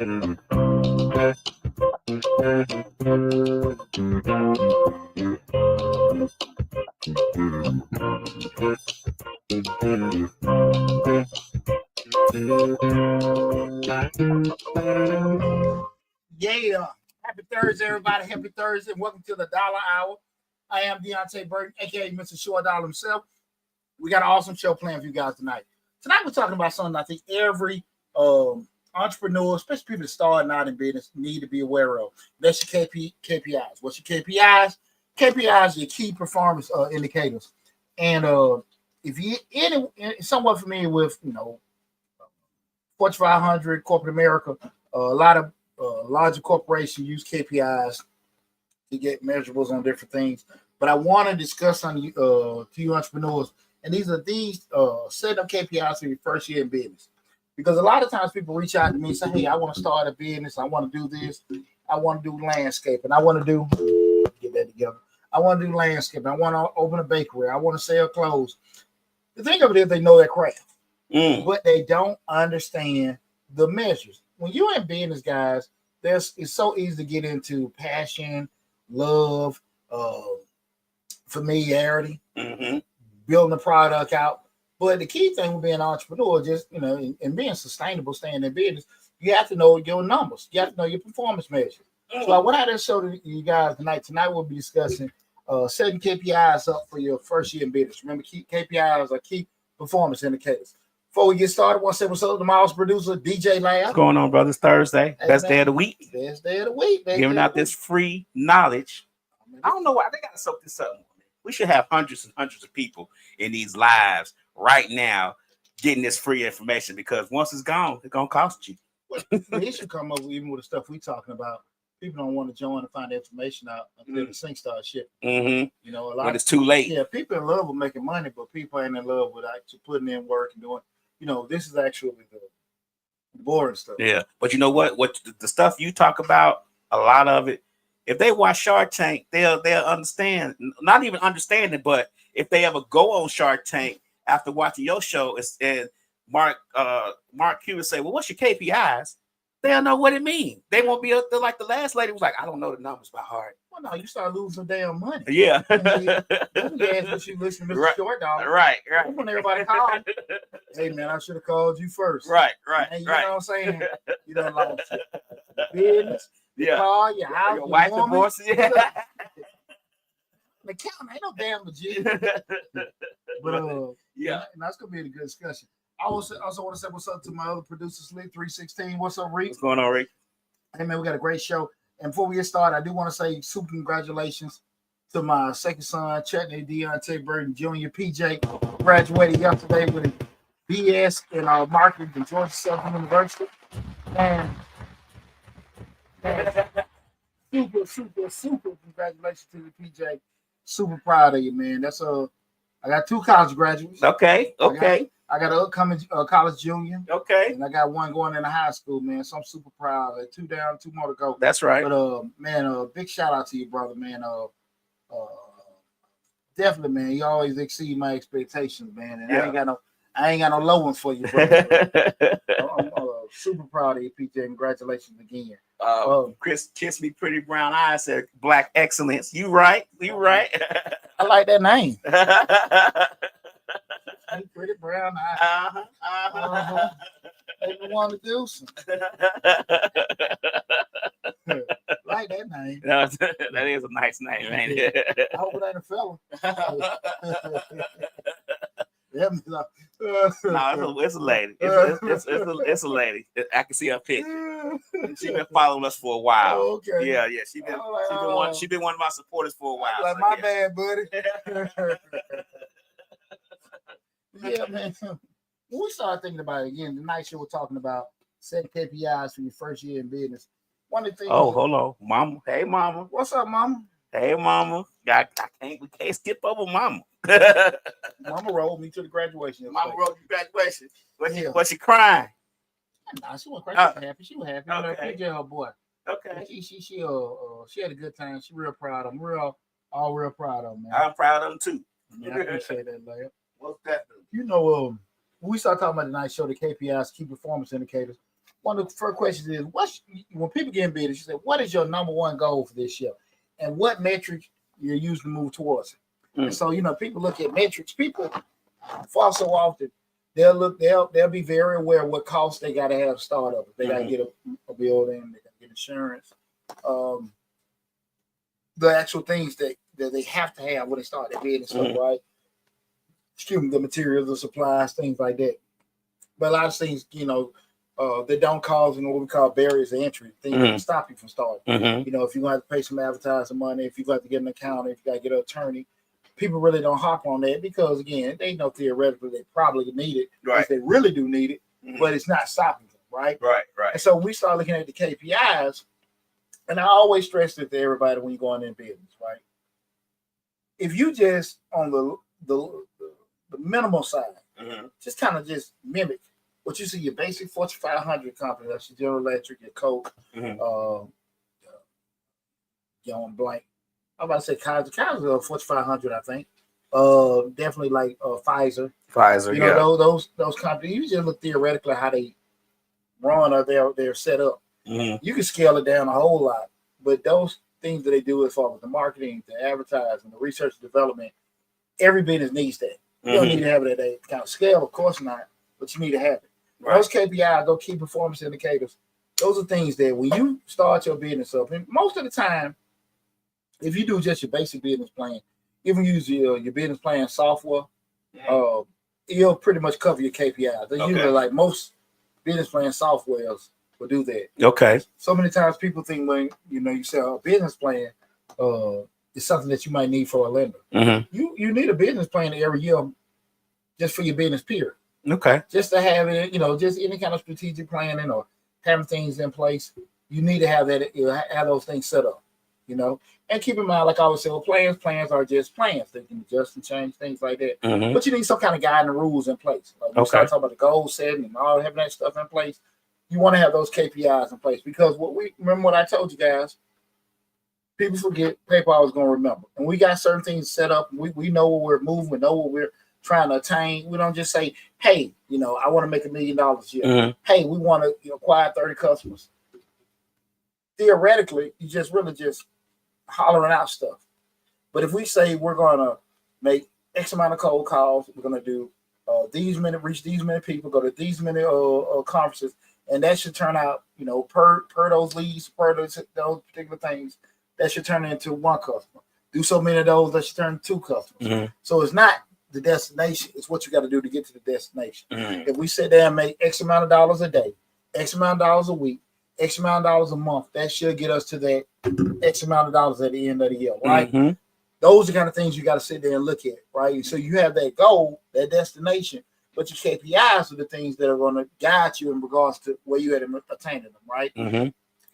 Yeah. Happy Thursday, everybody. Happy Thursday. Welcome to the Dollar Hour. I am Deonte Burden, aka Mr. Short Dollar himself. We got an awesome show planned for you guys tonight. Tonight we're talking about something I think every entrepreneur, especially people that starting out in business, need to be aware of. That's your KPIs. What's your KPIs? KPIs are your key performance indicators. And if you somewhat familiar with, Fortune 500, corporate America, a lot of larger corporations use KPIs to get measurables on different things. But I want to discuss on you to you entrepreneurs, and these setting up KPIs for your first year in business. Because a lot of times people reach out to me and say, "Hey, I want to start a business. I want to do this. I want to do landscaping. I want to get that together. I want to do landscaping. I want to open a bakery. I want to sell clothes." The thing of it is, they know their craft, but they don't understand the measures. When you're in business, guys, it's so easy to get into passion, love, familiarity, building the product out. But the key thing with being an entrepreneur, and being sustainable, staying in business, you have to know your numbers. You have to know your performance measures. So what I just showed you guys tonight we'll be discussing setting KPIs up for your first year in business. Remember, KPIs are key performance indicators. Before we get started, I want to say what's up to my house producer, DJ Lab. What's going on, brothers? Thursday, best day of the week. Best day of the week, baby. Giving out this free knowledge. I don't know why they got to soak this up. We should have hundreds and hundreds of people in these lives right now getting this free information, because once it's gone, it's going to cost you. The issue come up even with the stuff we're talking about. People don't want to join and find the information out until the sync starts shipping. A lot when it's too late. Yeah, people in love with making money, but people ain't in love with actually putting in work and doing. This is actually the boring stuff. Yeah, but you know what? What the stuff you talk about, a lot of it, if they watch Shark Tank, they'll understand. Not even understand it, but if they ever go on Shark Tank after watching your show, and Mark Cuban say, "Well, what's your KPIs?" They'll know what it means. They won't be up there like the last lady was like, "I don't know the numbers by heart." Well, no, you start losing some damn money. Yeah. When she listen to Mr. Short Dollar. Right. When everybody called, "Hey man, I should have called you first." Right. And you know what I'm saying? You done lost it. Business, your car, your house, your wife woman. divorces. Yeah. The count ain't no damn legit. But yeah, and that's gonna be a good discussion. I also want to say what's up to my other producers, Lee 316. What's up, Reek? What's going on, Reek? Hey man, we got a great show. And before we get started, I do want to say super congratulations to my second son, Chetney Deonte Burden Jr. PJ, graduated yesterday with a BS in marketing from Georgia Southern University. And super congratulations to you, PJ. Super proud of you, man. I got 2 college graduates. Okay. I got an upcoming college junior. Okay. And I got one going into high school, man. So I'm super proud. 2 down, 2 more to go. That's right. But man, big shout out to you, brother, man. Definitely, man. You always exceed my expectations, man. And yeah. I ain't got no low one for you, brother. I'm super proud of you, PJ. Congratulations again. Chris kissed me pretty brown eyes, said black excellence. You right. I like that name. Pretty brown eyes. They want to do something. Like that name. That is a nice name, ain't it? I hope it ain't a fella. No, it's a lady. It's a lady. I can see her picture. She's been following us for a while. Oh, okay. Yeah. She's been one of my supporters for a while. Like, my bad, buddy. Yeah, man. When we started thinking about it again, the night show we're talking about setting KPIs for your first year in business. One of the things. Oh, hold on, Mama. Hey, Mama. What's up, Mama? Hey, Mama. We can't skip over Mama. Mama rolled me to the graduation. Mama rolled you to graduation. Was she crying? Nah, she wasn't crying. She was happy. She was happy. Okay. PJ, her boy. Okay. She had a good time. She real proud of him. Real proud of him, man. I'm proud of him too. Man, I appreciate that, Leia. What's that? When we start talking about the night show, the KPIs, key performance indicators. one of the first questions is, when people get in business, you say, what is your number one goal for this year? And what metric you're using to move towards it? And so, people look at metrics. People, far so often, they'll be very aware of what costs they got to have to start up. If they got to get a building, they got to get insurance, the actual things that they have to have when they start their business, right? Excuse me, the materials, the supplies, things like that. But a lot of things, they don't cause what we call barriers to entry, things that can stop you from starting. If you're going to have to pay some advertising money, if you got to get an accountant, if you got to get an attorney, people really don't hop on that because, again, they know theoretically they probably need it. Right. They really do need it, but it's not stopping them, right? Right. And so we start looking at the KPIs, and I always stress it to everybody when you're going in business, right? If you just on the minimal side, just kind of just mimic what you see your basic Fortune 500 company, that's your General Electric, your Coke, blank. I'm about to say Kaiser. Kaiser is Fortune 500, I think. Definitely like Pfizer. Those companies. You just look theoretically how they run or they're set up. You can scale it down a whole lot, but those things that they do as far as the marketing, the advertising, the research and development, every business needs that. You don't need to have it at that kind of scale, of course not, but you need to have it. Right. Those KPIs, those key performance indicators, those are things that when you start your business up, and most of the time, if you do just your basic business plan, even use your business plan software, it'll pretty much cover your KPIs. They usually, like most business plan softwares, will do that. Okay. So many times people think when you sell a business plan, it's something that you might need for a lender. You need a business plan every year just for your business period. Okay. Just to have it, just any kind of strategic planning or having things in place, you need to have that, have those things set up, And keep in mind, like I always say, plans are just plans. They can adjust and change, things like that. But you need some kind of guiding rules in place. Like you start talking about the goal setting and all having that stuff in place. You want to have those KPIs in place because remember what I told you guys. People forget, PayPal is going to remember. And we got certain things set up. We know what we're moving. We know what we're trying to attain. We don't just say, hey, I want to make $1 million a year. Hey, we want to acquire 30 customers. Theoretically, you just really just hollering out stuff. But if we say we're going to make X amount of cold calls, we're going to do reach these many people, go to these many conferences, and that should turn out, per those leads, per those particular things, that should turn into one customer. Do so many of those, that should turn into 2 customers. So it's not the destination, it's what you got to do to get to the destination. If we sit there and make X amount of dollars a day, X amount of dollars a week, X amount of dollars a month, that should get us to that X amount of dollars at the end of the year, right? Those are the kind of things you got to sit there and look at, right? So you have that goal, that destination, but your KPIs are the things that are going to guide you in regards to where you at attaining them, right?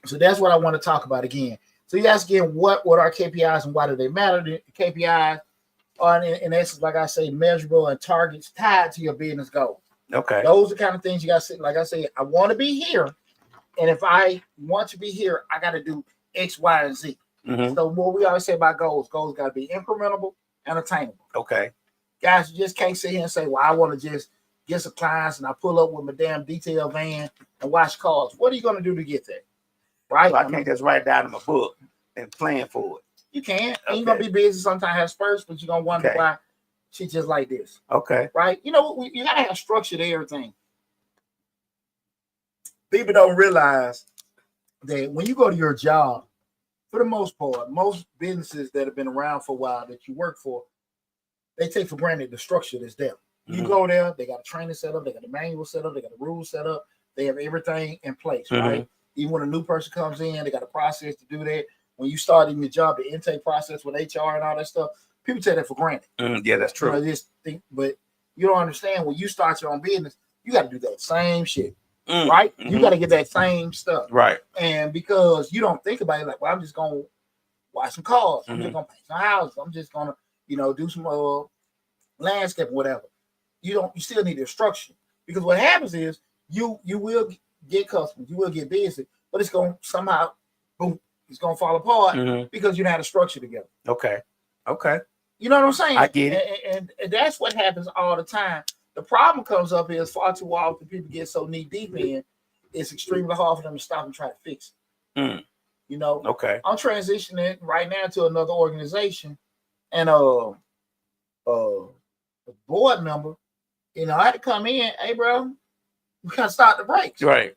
So that's what I want to talk about again. So you ask again, what are KPIs and why do they matter? The KPIs are, in essence, like I say, measurable and targets tied to your business goals. Okay. Those are the kind of things you got to say. Like I say, I want to be here. And if I want to be here, I got to do X, Y, and Z. So what we always say about goals got to be incrementable and attainable. Okay. Guys, you just can't sit here and say, well, I want to just get some clients and I pull up with my damn detail van and watch cars. What are you going to do to get there? Right? So I can't just write it down in my book and plan for it. You can. Okay. And you're going to be busy sometimes have spurts, but you're going to wonder why she's just like this. Okay. Right? You got to have structure to everything. People don't realize that when you go to your job, for the most part, most businesses that have been around for a while that you work for, they take for granted the structure that's there. You go there, they got a training set up, they got a manual set up, they got the rules set up, they have everything in place, right? Even when a new person comes in, they got a process to do that. When you start in your job, the intake process with HR and all that stuff, people take that for granted. Yeah, that's true. But you don't understand when you start your own business, you got to do that same shit, right? You got to get that same stuff, right? And because you don't think about it, like, well, I'm just gonna watch some cars, I'm just gonna paint some houses, I'm just gonna, do some landscape, whatever. You still need the structure because what happens is you will get customers, you will get busy, but it's gonna somehow, boom, it's gonna fall apart because you don't have a structure together. Okay. You know what I'm saying? I get it. And that's what happens all the time. The problem comes up is far too often people get so knee deep in it's extremely hard for them to stop and try to fix it. You know, Okay. I'm transitioning right now to another organization, and the board member, you know, I had to come in. Hey, bro, we gotta start the brakes. Right.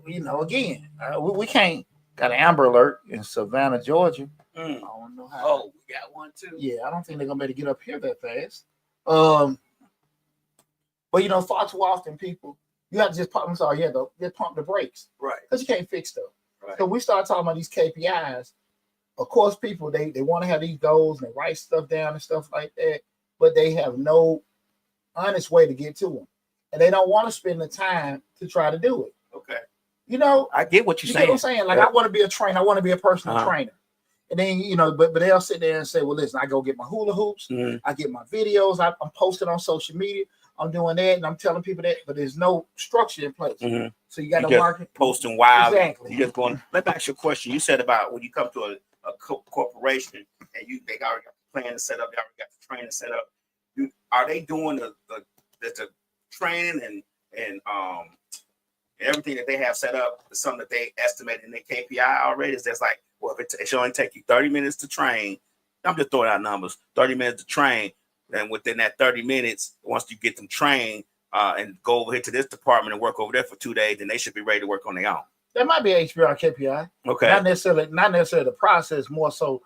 You know, again, we can't. Got an Amber Alert in Savannah, Georgia. I don't know how. Oh, we got one too. Yeah, I don't think they're gonna be able to get up here that fast. But you know, far too often people, you have to just pump. I'm sorry, yeah, just pump the brakes, Right. because you can't fix stuff. Right. So we start talking about these KPIs. Of course, people they want to have these goals and they write stuff down and stuff like that, but they have no honest way to get to them, and they don't want to spend the time to try to do it. Okay. You know, I get what you're you saying. get what I'm saying? Like, I want to be a trainer. I want to be a personal trainer. And then, you know, but they'll sit there and say, well, listen, I go get my hula hoops. I get my videos. I'm posting on social media. I'm doing that, and I'm telling people that, but there's no structure in place. So you got to market. Posting wild. Exactly. You just going. Let me ask you a question. You said about when you come to a corporation and they already got the plan set up, they already got the training set up. Are they doing the training and everything that they have set up is something that they estimate in their KPI already? Is that's like, well, if it should only take you 30 minutes to train, I'm just throwing out numbers, 30 minutes to train, and within that 30 minutes, once you get them trained and go over here to this department and work over there for 2 days, then they should be ready to work on their own. That might be HBR KPI. Okay. Not necessarily the process, more so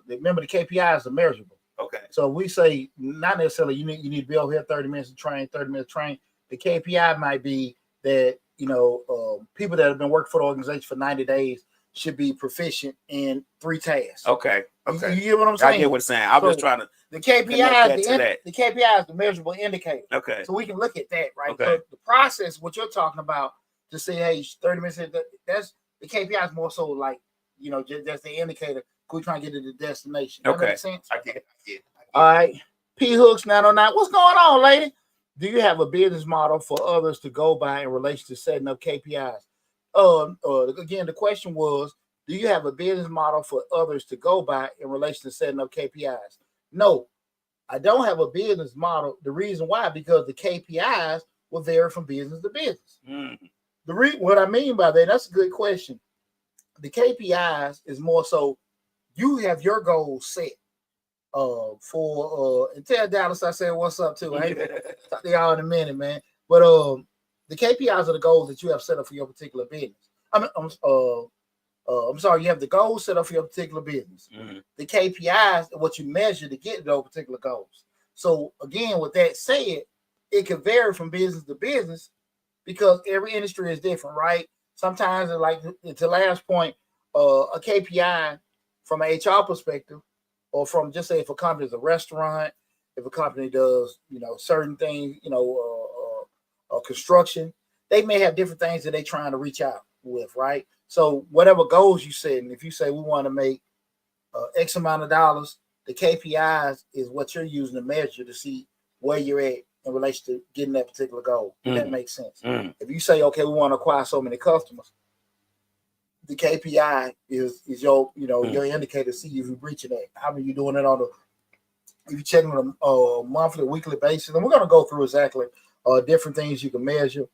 remember the KPI is the measurable. Okay. So we say not necessarily you need to be over here 30 minutes to train, 30 minutes to train. The KPI might be that, you know, people that have been working for the organization for 90 days should be proficient in 3 tasks. Okay. You get what I'm saying? I get what you're saying. I'm just trying to. The KPI, the KPI is the measurable indicator. Okay. So we can look at that, right? Okay. So the process, what you're talking about, to say, hey, 30 minutes, that's the KPI is more so like, you know, just the indicator. We're trying to get to the destination. That makes sense? I get it. All right. P Hooks 909. What's going on, lady? Do you have a business model for others to go by in relation to setting up KPIs? Again, the question was, do you have a business model for others to go by in relation to setting up KPIs? No, I don't have a business model. The reason why, because the KPIs will vary from business to business. What I mean by that's a good question. The KPIs is more so you have your goals set for and tell Dallas I said what's up too. I ain't talk to y'all in a minute, man. But the KPIs are the goals that you have set up for your particular business. I'm sorry, you have the goals set up for your particular business. The KPIs are what you measure to get those particular goals. So again, with that said, it can vary from business to business because every industry is different, right? Sometimes, like to last point, a KPI from an HR perspective, or from just say if a company is a restaurant, if a company does, you know, certain things, you know, construction, they may have different things that they're trying to reach out with, right? So whatever goals you set, and if you say we want to make X amount of dollars, the KPIs is what you're using to measure to see where you're at in relation to getting that particular goal. That makes sense. If you say, okay, we want to acquire so many customers, the KPI is your, you know, your indicator to see if you're reaching that. How are you doing it if you're checking on a monthly, weekly basis? And we're going to go through exactly different things you can measure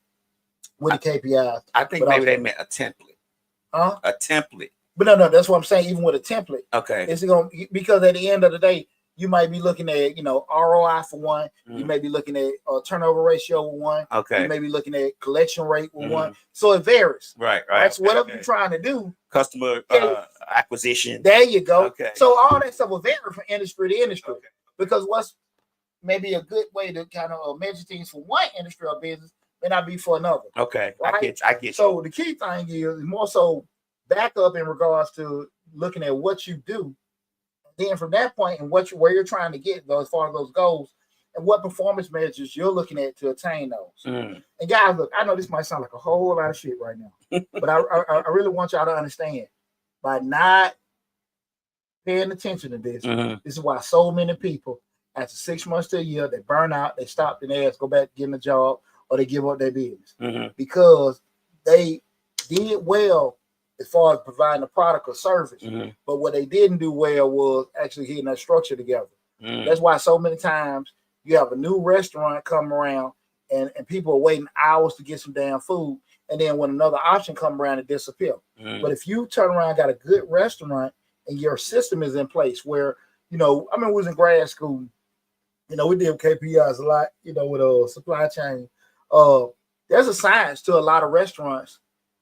with the KPIs. I think maybe they meant a template. A template. But no, that's what I'm saying. Even with a template, okay, it's going because at the end of the day, you might be looking at, you know, ROI for one. You may be looking at turnover ratio with one. Okay, you may be looking at collection rate with one. So it varies. Right. That's whatever you're trying to do. Customer acquisition. There you go. Okay. So all that stuff will vary from industry to industry because what's maybe a good way to kind of measure things for one industry or business may not be for another. Okay, right? I get you. So the key thing is more so back up in regards to looking at what you do. Then from that point and where you're trying to get those, as far as those goals and what performance measures you're looking at to attain those. And guys, look, I know this might sound like a whole lot of shit right now, but I really want y'all to understand by not paying attention to this, this is why so many people after 6 months to a year, they burn out, they stop and they ask, go back to getting a job or they give up their business because they did well as far as providing a product or service. But what they didn't do well was actually getting that structure together. That's why so many times you have a new restaurant come around and people are waiting hours to get some damn food, and then when another option come around, it disappear. But if you turn around, got a good restaurant, and your system is in place where, you know, I mean, we was in grad school, you know, we did KPIs a lot, you know, with supply chain. There's a science to a lot of restaurants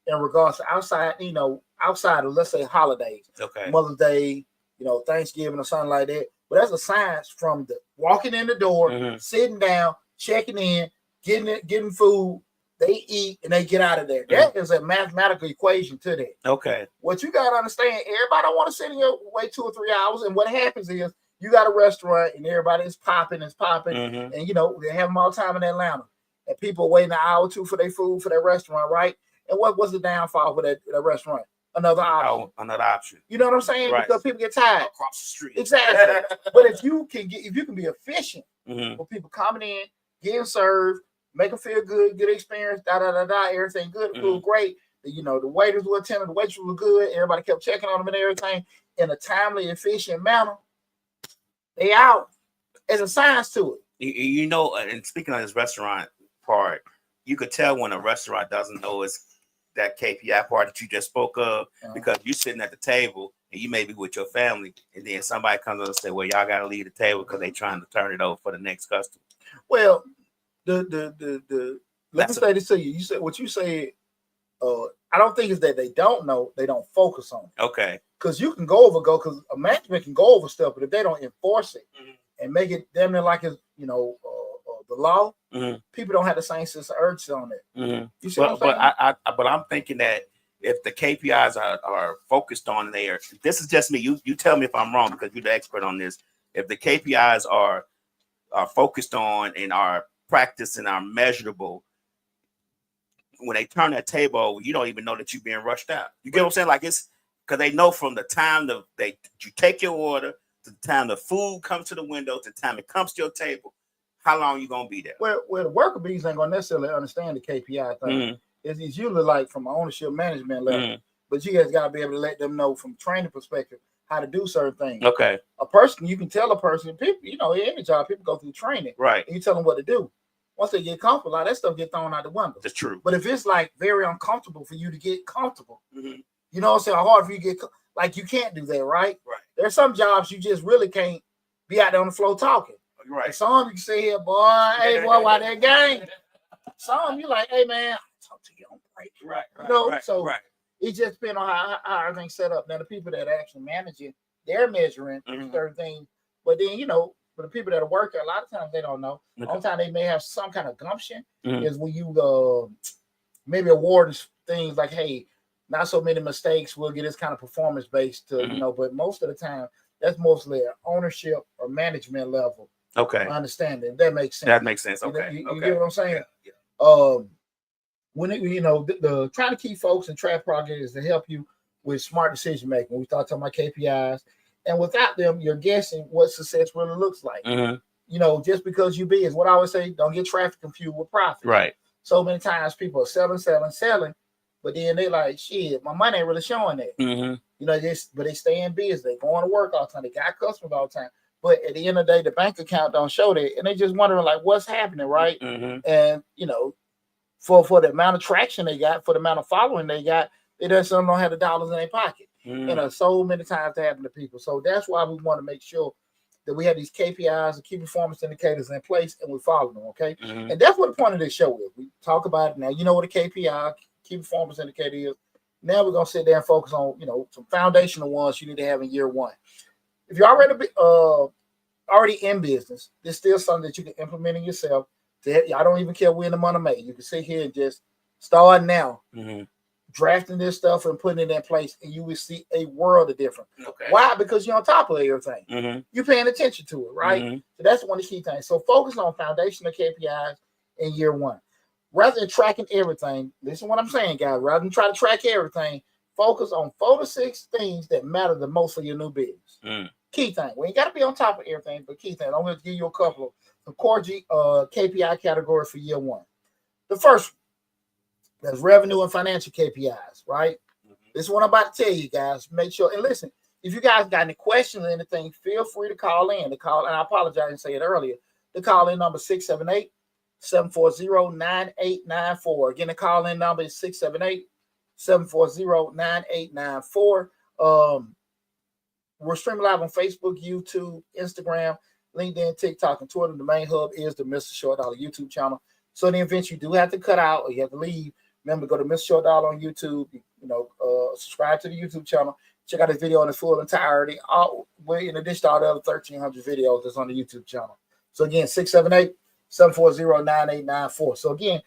in regards to outside of, let's say, holidays, Mother's Day, you know, Thanksgiving or something like that. But there's a science from the walking in the door, sitting down, checking in, getting food, they eat, and they get out of there. That is a mathematical equation to that. Okay. What you got to understand, everybody don't want to sit in your wait 2 or 3 hours. And what happens is you got a restaurant and everybody is popping, and, you know, they have them all the time in Atlanta. And people waiting an hour or two for their food for their restaurant, right? And what was the downfall for that restaurant? Another option. Oh, another option. You know what I'm saying? Right. Because people get tired. Across the street. Exactly. But if you can be efficient with people coming in, getting served, make them feel good, good experience, everything good, food great. You know, the waiters were attentive, the waitresses were good, everybody kept checking on them and everything in a timely, efficient manner. They out. There's a science to it. You know, and speaking of this restaurant part, you could tell when a restaurant doesn't know it's that KPI part that you just spoke of, because you're sitting at the table and you may be with your family, and then somebody comes up and say, well, y'all got to leave the table because they're trying to turn it over for the next customer. Well, let me say this to you. You said what you said. I don't think it's that they don't know, they don't focus on it. Okay. Because you can because a management can go over stuff, but if they don't enforce it and make it damn near like it's, you know, the law, people don't have the same sense of urgency on it. You see what I'm saying? But I'm thinking that if the KPIs are focused on there, this is just me. You tell me if I'm wrong, because you're the expert on this. If the KPIs are focused on and are practiced and are measurable, when they turn that table over, you don't even know that you're being rushed out. You get what I'm saying? Like, it's because they know from the time you take your order to the time the food comes to the window to the time it comes to your table, how long you gonna be there? Well, the worker bees ain't gonna necessarily understand the KPI thing. It's usually like from an ownership management level, but you guys gotta be able to let them know from training perspective how to do certain things. Okay. A person, you can tell a person, people, you know, in any job, people go through training, right? And you tell them what to do. Once they get comfortable, a lot of that stuff get thrown out the window. That's true. But if it's like very uncomfortable for you to get comfortable, you know what I'm saying? Hard for you to get like you can't do that, right? Right. There's some jobs you just really can't be out there on the floor talking. Right. And some you can say here, boy, hey boy, why that game? Some you like, hey man, I'll talk to you on break. Right. You know, it just depends on how everything's set up. Now the people that are actually managing, they're measuring certain things, but then you know, for the people that are working, a lot of times they don't know. Okay. All the time they may have some kind of gumption is when you maybe award things like, hey, not so many mistakes, we'll get this kind of performance based to, you know, but most of the time that's mostly an ownership or management level. Okay. Understanding. That makes sense. That makes sense. Okay. You get what I'm saying? Yeah. When you know, the trying to keep folks and track progress is to help you with smart decision making. We start talking about KPIs. And without them, you're guessing what success really looks like. You know, just because you is what I always say, don't get traffic confused with profit. Right. So many times people are selling, but then they like, shit, my money ain't really showing that. You know, but they stay in business. They going to work all the time. They got customers all the time. But at the end of the day, the bank account don't show that. And they just wondering like what's happening, right? And, you know, for the amount of traction they got, for the amount of following they got, they just don't have the dollars in their pocket. You know, so many times to happen to people. So that's why we want to make sure that we have these KPIs and key performance indicators in place and we follow them, okay? And that's what the point of this show is. We talk about it now. You know what a KPI, key performance indicator is. Now we're going to sit there and focus on, you know, some foundational ones you need to have in year one. If you're already in business, there's still something that you can implement in yourself. I don't even care when the money made. You can sit here and just start now. Drafting this stuff and putting it in place, and you will see a world of difference. Okay. Why? Because you're on top of everything. You're paying attention to it, right? So that's one of the key things. So focus on foundational KPIs in year one. Rather than tracking everything, listen to what I'm saying, guys. Rather than try to track everything, focus on 4 to 6 things that matter the most for your new business. Key thing. We ain't got to be on top of everything, but key thing. I'm going to give you a couple of core KPI categories for year one. The first one, that's revenue and financial KPIs, right? This is what I'm about to tell you guys. Make sure, and listen, if you guys got any questions or anything, feel free to call in. And I apologize and say it earlier. The call in number 678 740-9894. Again, the call-in number is 678-740-9894. We're streaming live on Facebook, YouTube, Instagram, LinkedIn, TikTok, and Twitter. The main hub is the Mr. Short Dollar YouTube channel. So in the event you do have to cut out or you have to leave, remember, go to Mr. Short Dollar on YouTube. Subscribe to the YouTube channel. Check out this video in its full entirety. In addition to all the other 1,300 videos that's on the YouTube channel. So again, 678-740-9894. So again,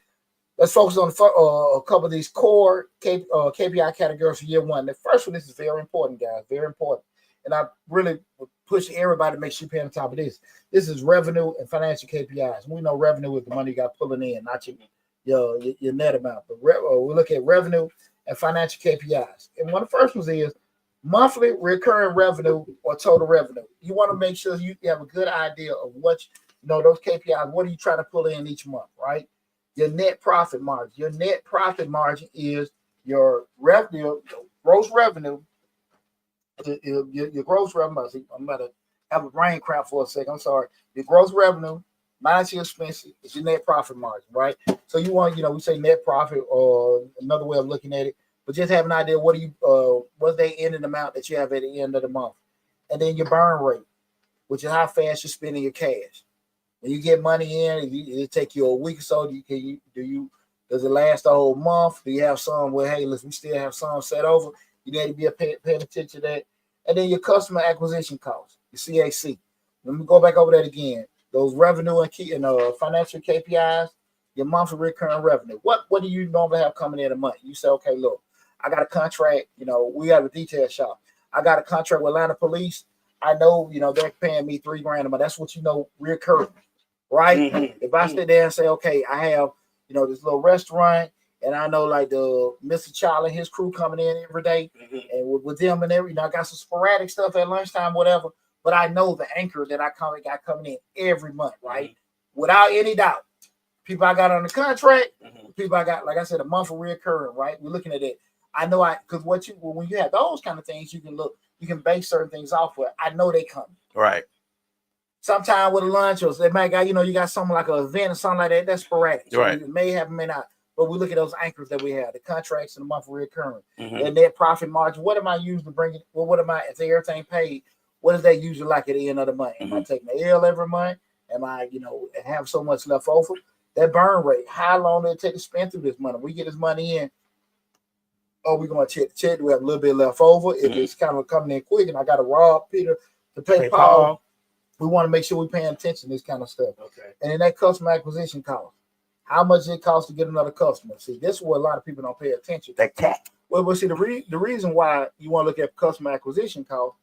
let's focus on a couple of these core KPI categories for year one. The first one, this is very important, guys, very important. And I really would push everybody to make sure you pay on top of this. This is revenue and financial KPIs. We know revenue is the money you got pulling in, not your net amount. But we look at revenue and financial KPIs. And one of the first ones is monthly recurring revenue or total revenue. You want to make sure you have a good idea of what, those KPIs, what are you trying to pull in each month, right? Your net profit margin. Your net profit margin is your revenue, gross revenue. Your gross revenue. I'm about to have a brain cramp for a second. I'm sorry. Your gross revenue minus your expenses is your net profit margin, right? So you want, we say net profit, or another way of looking at it, but just have an idea what's the ending amount that you have at the end of the month, and then your burn rate, which is how fast you're spending your cash. When you get money in, it take you a week or so. Does it last the whole month? Do you have some where, hey, we still have some set over? You need to be paying attention to that. And then your customer acquisition costs, your CAC. Let me go back over that again. Those revenue and financial KPIs, your monthly recurring revenue. What do you normally have coming in a month? You say, okay, look, I got a contract. We have a detail shop. I got a contract with Atlanta Police. I know, they're paying me $3,000 a month. That's what recurring, right? Mm-hmm. If I sit there and say, okay, I have, this little restaurant, and I know like the Mr. Charlie and his crew coming in every day, mm-hmm. and with them and every, I got some sporadic stuff at lunchtime, whatever. But I know the anchor that I got coming in every month, right? Mm-hmm. Without any doubt. People I got on the contract, mm-hmm. people I got, like I said, a monthly recurring, right? We're looking at it. I know because when you have those kind of things, you can base certain things off of. I know they come. Right. Sometime with a lunch, or they might got, you got something like an event or something like that. That's sporadic. So right. It may happen, may not. But we look at those anchors that we have, the contracts and the monthly recurring, mm-hmm. the net profit margin. What am I using to bring it? Well, what am I, if everything paid, what is that usually like at the end of the month? Am I taking the L every month? Am I, have so much left over? That burn rate, how long did it take to spend through this money? We get this money in. Oh, we're going to check. Do we have a little bit left over? If it's kind of coming in quick and I got to rob Peter to pay Paul, we want to make sure we're paying attention to this kind of stuff. Okay. And then that customer acquisition cost. How much it costs to get another customer? See, this is what a lot of people don't pay attention to. That CAC. Well, see, the reason why you want to look at customer acquisition cost,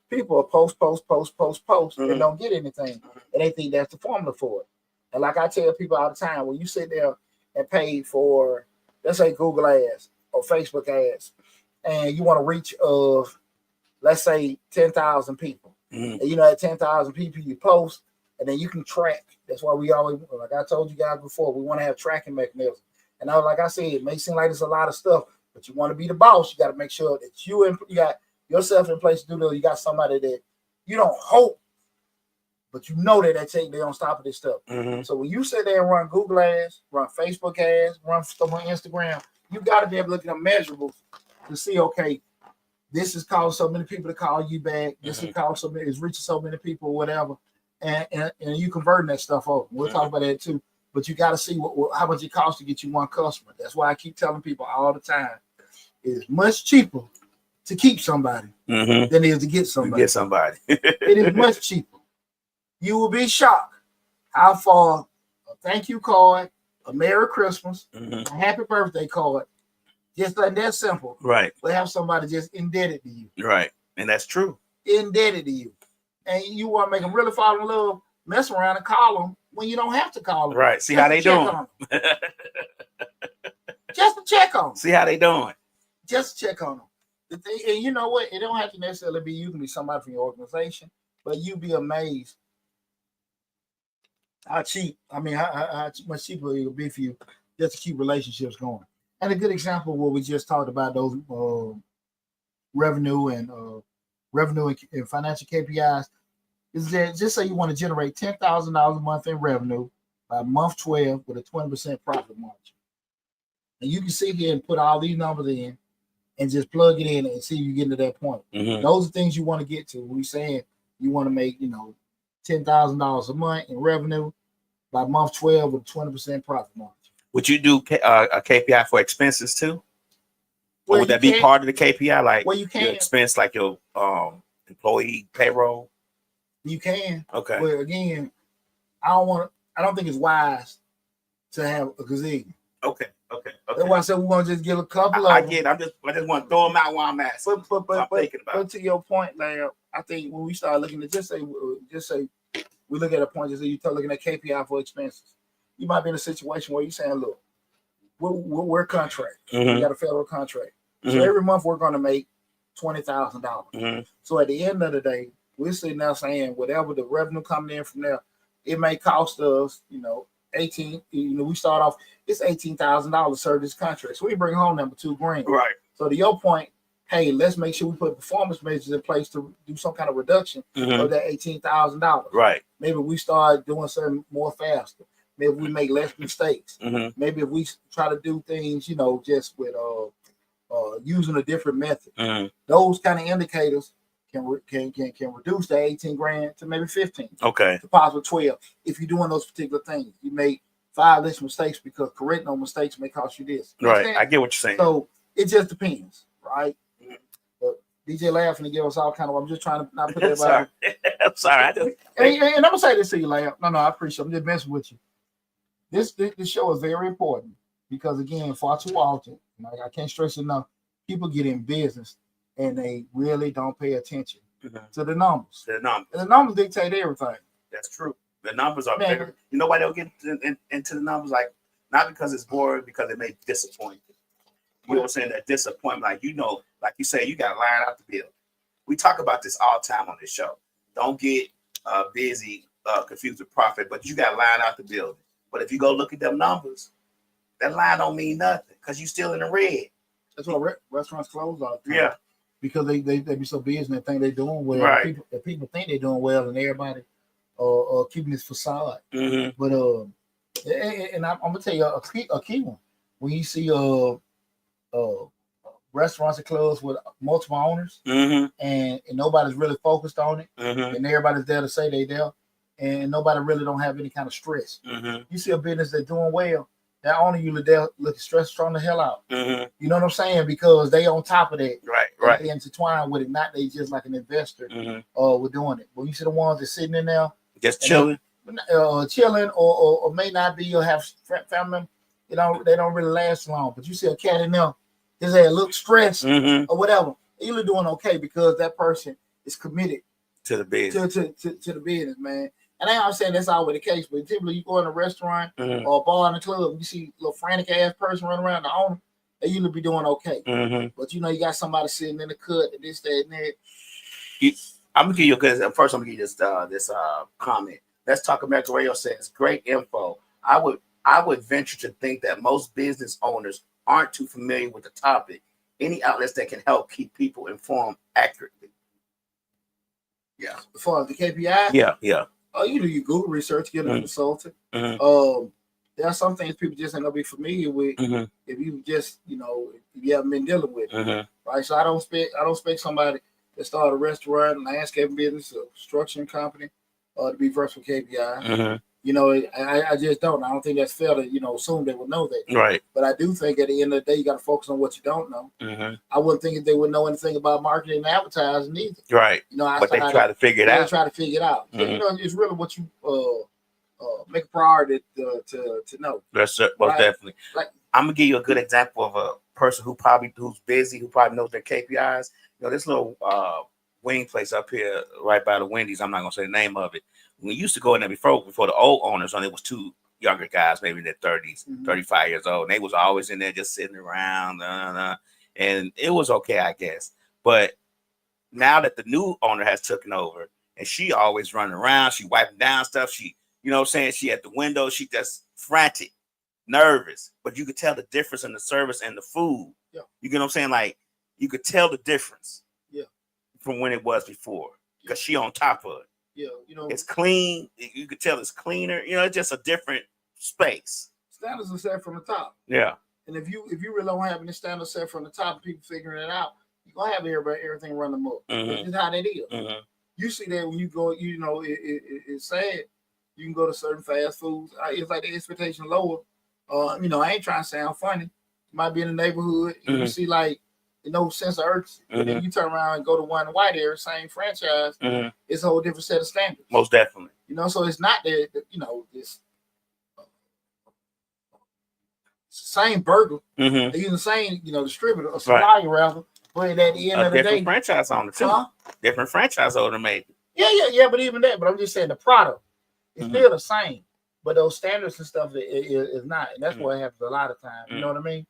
people are post, mm-hmm. and don't get anything. And they think that's the formula for it. And like I tell people all the time, when you sit there and pay for, let's say, Google ads or Facebook ads, and you want to reach let's say 10,000 people. Mm-hmm. And at 10,000 people you post, and then you can track. That's why we always, like I told you guys before, we want to have tracking mechanisms. And like I said, it may seem like there's a lot of stuff, but you want to be the boss. You got to make sure that you got yourself in place to do that. You got somebody that you don't hope, but that they don't stop at this stuff. Mm-hmm. So when you sit there and run Google ads, run Facebook ads, run stuff on Instagram, you got to be able to look at the measurables to see, okay, this has caused so many people to call you back. This has caused so many, it's reaching so many people, or whatever. And you converting that stuff over. We'll talk about that too. But you got to see how much it costs to get you one customer. That's why I keep telling people all the time, it's much cheaper to keep somebody than it is to get somebody. It is much cheaper. You will be shocked how far a thank you card, a Merry Christmas, a Happy Birthday card, just like that simple. Right. Will have somebody just indebted to you. Right. And that's true. Indebted to you. And you want to make them really fall in love, mess around and call them when you don't have to call them. Right. See how they doing. Just to check on them. See how they doing. Just to check on them. And you know what? It don't have to necessarily be you. Can be somebody from your organization, but you'd be amazed how cheap. I mean, how much cheaper it will be for you just to keep relationships going. And a good example of what we just talked about, those revenue and financial KPIs, is that just say you want to generate $10,000 a month in revenue by month 12 with a 20% profit margin. And you can sit here and put all these numbers in and just plug it in and see if you get to that point. Those are things you want to get to. We're saying you want to make, $10,000 a month in revenue by month 12 with a 20% profit margin. Would you do a KPI for expenses too? Or would that be part of the KPI? Like you can. Your expense, like your employee payroll? You can. Okay. But again, I don't think it's wise to have a gazillion. Okay. That's why I said we're gonna just get a couple of I them. get it. I just want to throw them out while I'm at. But to your point, Larry, I think when we start looking at just say we look at a point, just say you start looking at KPI for expenses, you might be in a situation where you're saying, look, we're contract. We got a federal contract. So every month we're gonna make $20,000. So at the end of the day, we're sitting there saying whatever the revenue coming in from there, it may cost us, 18. We start off, it's $18,000 to serve this contract. So we bring home number $2,000. Right. So to your point, hey, let's make sure we put performance measures in place to do some kind of reduction of that $18,000. Right. Maybe we start doing something more faster. Maybe we make less mistakes. Maybe if we try to do things, just with using a different method. Those kind of indicators can reduce that $18,000 to maybe 15. Okay. To possibly 12. If you're doing those particular things, you make 5 less mistakes because correcting those mistakes may cost you this. Right. I get what you're saying. So it just depends, right? But DJ laughing to give us all kind of. I'm just trying to not put everybody. I'm sorry. And I'm gonna say this to you, Laugh. No, I appreciate it. I'm just messing with you. This show is very important because again, far too often, I can't stress enough, people get in business and they really don't pay attention to the numbers. And the numbers dictate everything. That's true. The numbers are bigger. You know why they'll get into the numbers? Like, not because it's boring, because it may disappoint you. You know what I'm saying? That disappointment, like you say, you got to line out the bill. We talk about this all the time on this show. Don't get busy, confused with profit, but you got to line out the building. But if you go look at them numbers, that line don't mean nothing because you still in the red. That's why restaurants close all the time. Yeah. Because they be so busy and they think they're doing well. Right. People think they're doing well and everybody keeping this facade. But and I'm gonna tell you a key one. When you see restaurants and clubs with multiple owners and nobody's really focused on it, and everybody's there to say they there, and nobody really don't have any kind of stress. You see a business that's doing well, that owner usually there looking stressed, strong the hell out. You know what I'm saying? Because they on top of that. Right. They intertwined with it, not they just like an investor with doing it. But you see the ones that sitting in there just chilling, chilling, or may not be, or have family. They don't really last long. But you see a cat in there, his head looks stressed or whatever. They're usually doing okay because that person is committed to the business. To the business, man. And I understand that's always the case, but typically you go in a restaurant or a bar in a club, you see a little frantic ass person running around, the owner, they usually be doing okay. But you got somebody sitting in the cut and this, that, and that. I'm gonna give you first. I'm gonna give you this comment. Let's Talk America Radio says great info. I would venture to think that most business owners aren't too familiar with the topic. Any outlets that can help keep people informed accurately. Yeah. As far as the KPI? Yeah. You do your Google research, get a consultant. There are some things people just ain't gonna be familiar with if you just, if you haven't been dealing with it. Right. So I don't expect somebody that started a restaurant, landscaping business, a construction company, to be versed with KPI. I just don't. I don't think that's fair to, assume they would know that. Right. But I do think at the end of the day, you got to focus on what you don't know. I wouldn't think that they would know anything about marketing and advertising either. Right. But they try to figure it out. They try to figure it out. So, it's really what you make a priority to know. That's most definitely. I'm gonna give you a good example of a person who's busy, who probably knows their KPIs. This little wing place up here right by the Wendy's. I'm not gonna say the name of it. We used to go in there before the old owners on it was 2 younger guys, maybe in their 30s, 35 years old. And they was always in there just sitting around, and it was okay, I guess. But now that the new owner has taken over, and she always running around, she wiping down stuff. She, she at the window, she just frantic, nervous. But you could tell the difference in the service and the food. Yeah. You get what I'm saying? Like you could tell the difference. Yeah. From when it was before, because she on top of it. Yeah, it's clean. You could tell it's cleaner. It's just a different space. Standards are set from the top. Yeah. And if you really don't have any standards set from the top, people figuring it out, you're gonna have everything run them up. That's just how that is. You see that when you go, it's sad. You can go to certain fast foods. It's like the expectation lower. I ain't trying to sound funny. You might be in the neighborhood. You see like no sense of urgency. But then you turn around and go to one white area, same franchise. It's a whole different set of standards. Most definitely. So it's not that this same burger. They use the same distributor or supplier rather. But at the end of the day, different franchise owner too. Different franchise owner maybe. Yeah. But even that. But I'm just saying the product is still the same. But those standards and stuff is not, and that's what happens a lot of times. You know what I mean?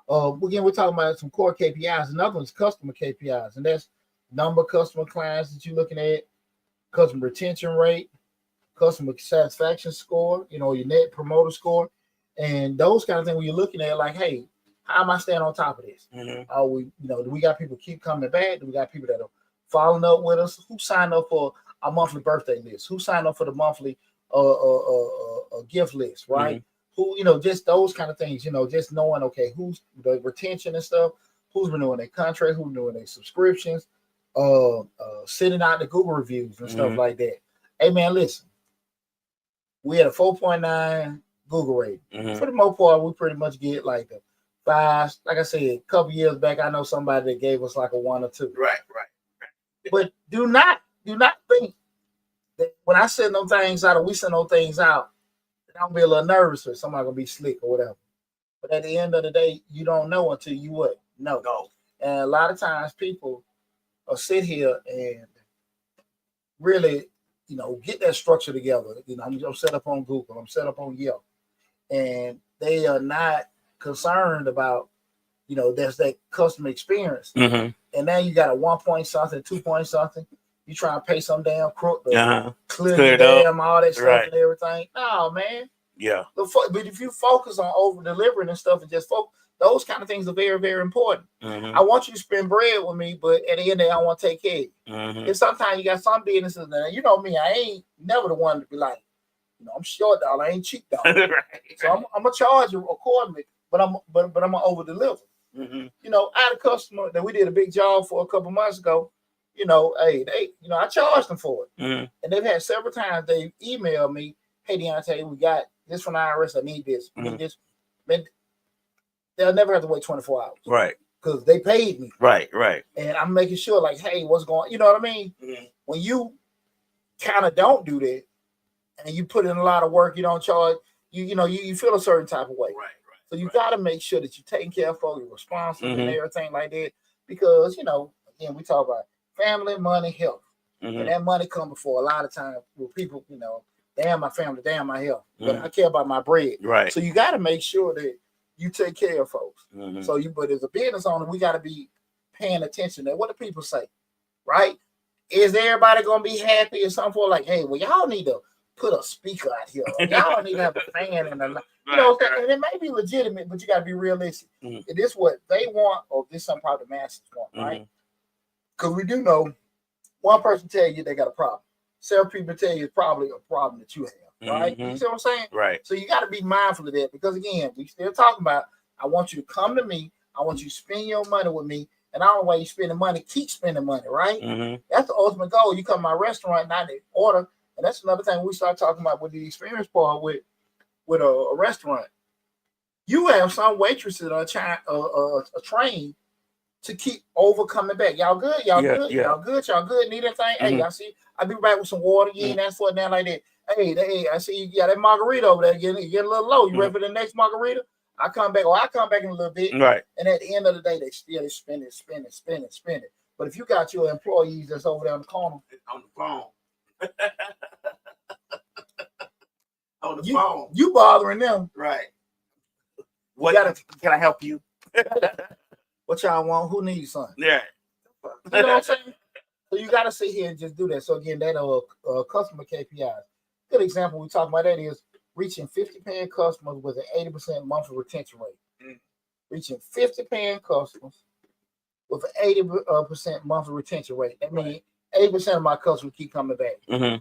Again, we're talking about some core KPIs. Another one's customer KPIs, and that's number of customer clients that you're looking at, customer retention rate, customer satisfaction score, your net promoter score, and those kind of things. When you're looking at, like, hey, how am I staying on top of this? Are we, do we got people keep coming back? Do we got people that are following up with us? Who signed up for our monthly birthday list? Who signed up for the monthly gift list, right? Who, just those kind of things, just knowing, okay, who's the retention and stuff, who's renewing their contract, who's renewing their subscriptions, sending out the Google reviews and stuff like that. Hey man, listen, we had a 4.9 Google rating. For the most part, we pretty much get like a 5. Like I said, a couple years back, I know somebody that gave us like a 1 or 2. Right. But do not think that when I send those things out or we send those things out, I'm gonna be a little nervous or somebody gonna be slick or whatever. But at the end of the day, you don't know until you what? No. And a lot of times people will sit here and really, get that structure together. I'm set up on Google, I'm set up on Yelp, and they are not concerned about, there's that customer experience. And now you got a 1 point something, 2 point something. You try to pay some damn crook to clear the damn all that stuff and everything. No, man. Yeah. But if you focus on over delivering and stuff and just focus, those kind of things are very, very important. I want you to spend bread with me, but at the end of the day, I want to take care of you. And sometimes you got some businesses that, me, I ain't never the one to be like, I'm short dollar, I ain't cheap dollar. So I'm gonna charge you accordingly, but I'm gonna over deliver. I had a customer that we did a big job for a couple months ago. I charged them for it. And they've had several times they emailed me, hey, Deonte, we got this from the IRS. I need this. I need this. Man, they'll never have to wait 24 hours. Right. Because they paid me. Right. And I'm making sure, like, hey, what's going on? You know what I mean? When you kind of don't do that and you put in a lot of work, you don't charge, you feel a certain type of way. Right. So you got to make sure that you're taking care of folks, you're responsible and everything like that. Because, again, we talk about family, money, health. And that money comes before a lot of times with people, damn my family, damn my health. But I care about my bread. Right. So you got to make sure that you take care of folks. But as a business owner, we got to be paying attention to what do people say, right? Is everybody going to be happy or something for like, hey, well, y'all need to put a speaker out here. Y'all need to have a fan and and it may be legitimate, but you got to be realistic. It is what they want or this something probably the masses want, right? Because we do know one person tell you they got a problem. Several people tell you it's probably a problem that you have, right? You see what I'm saying? Right. So you got to be mindful of that because, again, we still talking about, I want you to come to me. I want you to spend your money with me. And I don't know why you spending money. Keep spending money, right? That's the ultimate goal. You come to my restaurant, not the order. And that's another thing we start talking about with the experience part with a restaurant. You have some waitresses are trained to keep overcoming back. Y'all good? Y'all good? Y'all good? Y'all good? Need anything? Hey, I see. I'll be back with some water. You ain't asked for it now like that. Hey, I see you got that margarita over there. Getting a little low. You ready for the next margarita? I'll come back in a little bit. Right. And at the end of the day, they still spend it. But if you got your employees that's over there on the corner. On the phone. On the phone. You bothering them. Right. Can I help you? What y'all want? Who needs something? Yeah. You know what I'm saying? So you got to sit here and just do that. So again, that customer KPIs. Good example we talk about that is reaching 50 paying customers with an 80% monthly retention rate. Reaching 50 paying customers with an 80% monthly retention rate. That means 80% of my customers keep coming back.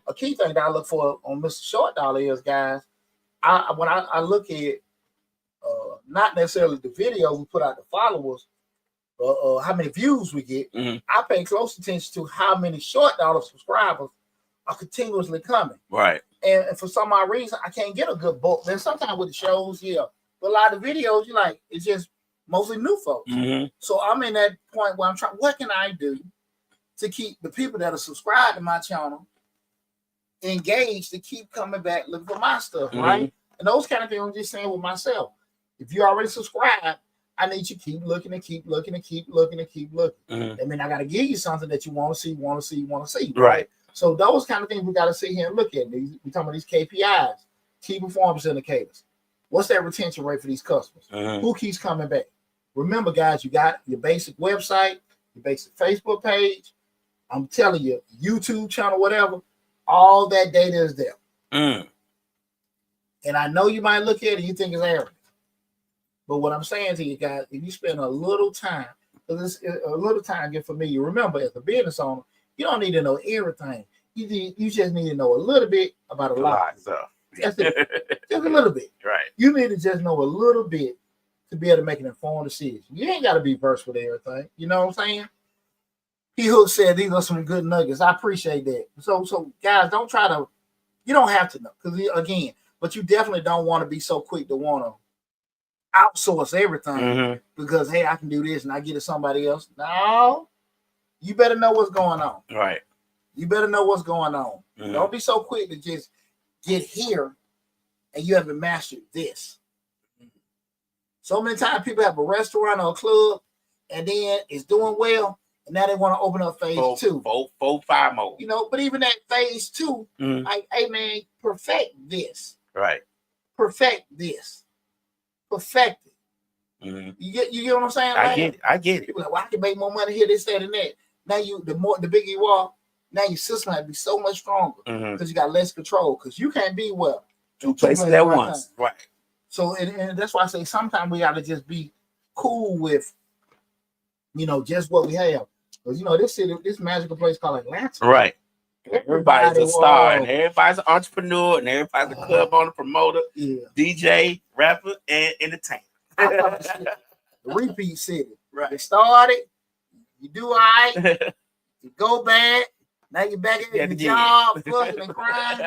A key thing that I look for on Mr. Short Dollar is, guys, when I look at not necessarily the video we put out, the followers, how many views we get, I pay close attention to how many short dollar subscribers are continuously coming. Right. And for some odd reason, I can't get a good bulk. Then sometimes with the shows, but a lot of videos, you're like, it's just mostly new folks. So I'm in that point where I'm trying, what can I do to keep the people that are subscribed to my channel engaged, to keep coming back looking for my stuff, right? And those kind of things I'm just saying with myself. If you already subscribed, I need you to keep looking and keep looking and keep looking and keep looking. And then I got to give you something that you want to see. Right. So those kind of things we got to sit here and look at. We're talking about these KPIs, key performance indicators. What's that retention rate for these customers? Who keeps coming back? Remember, guys, you got your basic website, your basic Facebook page. I'm telling you, YouTube channel, whatever, all that data is there. And I know you might look at it and you think it's arrogant. But what I'm saying to you guys, if you spend a little time, because it's a little time, get familiar. Remember, as a business owner, you don't need to know everything. You just need to know a little bit about a lot of stuff. That's it. Just a little bit. Right. You need to just know a little bit to be able to make an informed decision. You ain't got to be versed with everything. You know what I'm saying? He who said these are some good nuggets. I appreciate that. So guys, don't try to. You don't have to know, because again, but you definitely don't want to be so quick to want to outsource everything because hey, I can do this and I get it somebody else. No, you better know what's going on. Right. You better know what's going on. Don't be so quick to just get here and you haven't mastered this. So many times people have a restaurant or a club and then it's doing well, and now they want to open up phase 2. 4, 5 more. You know, but even that phase 2, like, hey man, perfect this. Right. Perfect this. Perfect it. You get what I'm saying? I get it. People like, well, I can make more money here, this, that, and that. Now the bigger you are, now your system has to be so much stronger because you got less control. Because you can't be two places at once. Right. So and that's why I say sometimes we gotta just be cool with, just what we have. Because this magical place called Atlanta. Right. Everybody's a star, and everybody's an entrepreneur, and everybody's a club owner, promoter, DJ, rapper, and entertainer. The repeat city. Right. They started, you do all right, you go back, now you're back at your job, fussing and crying.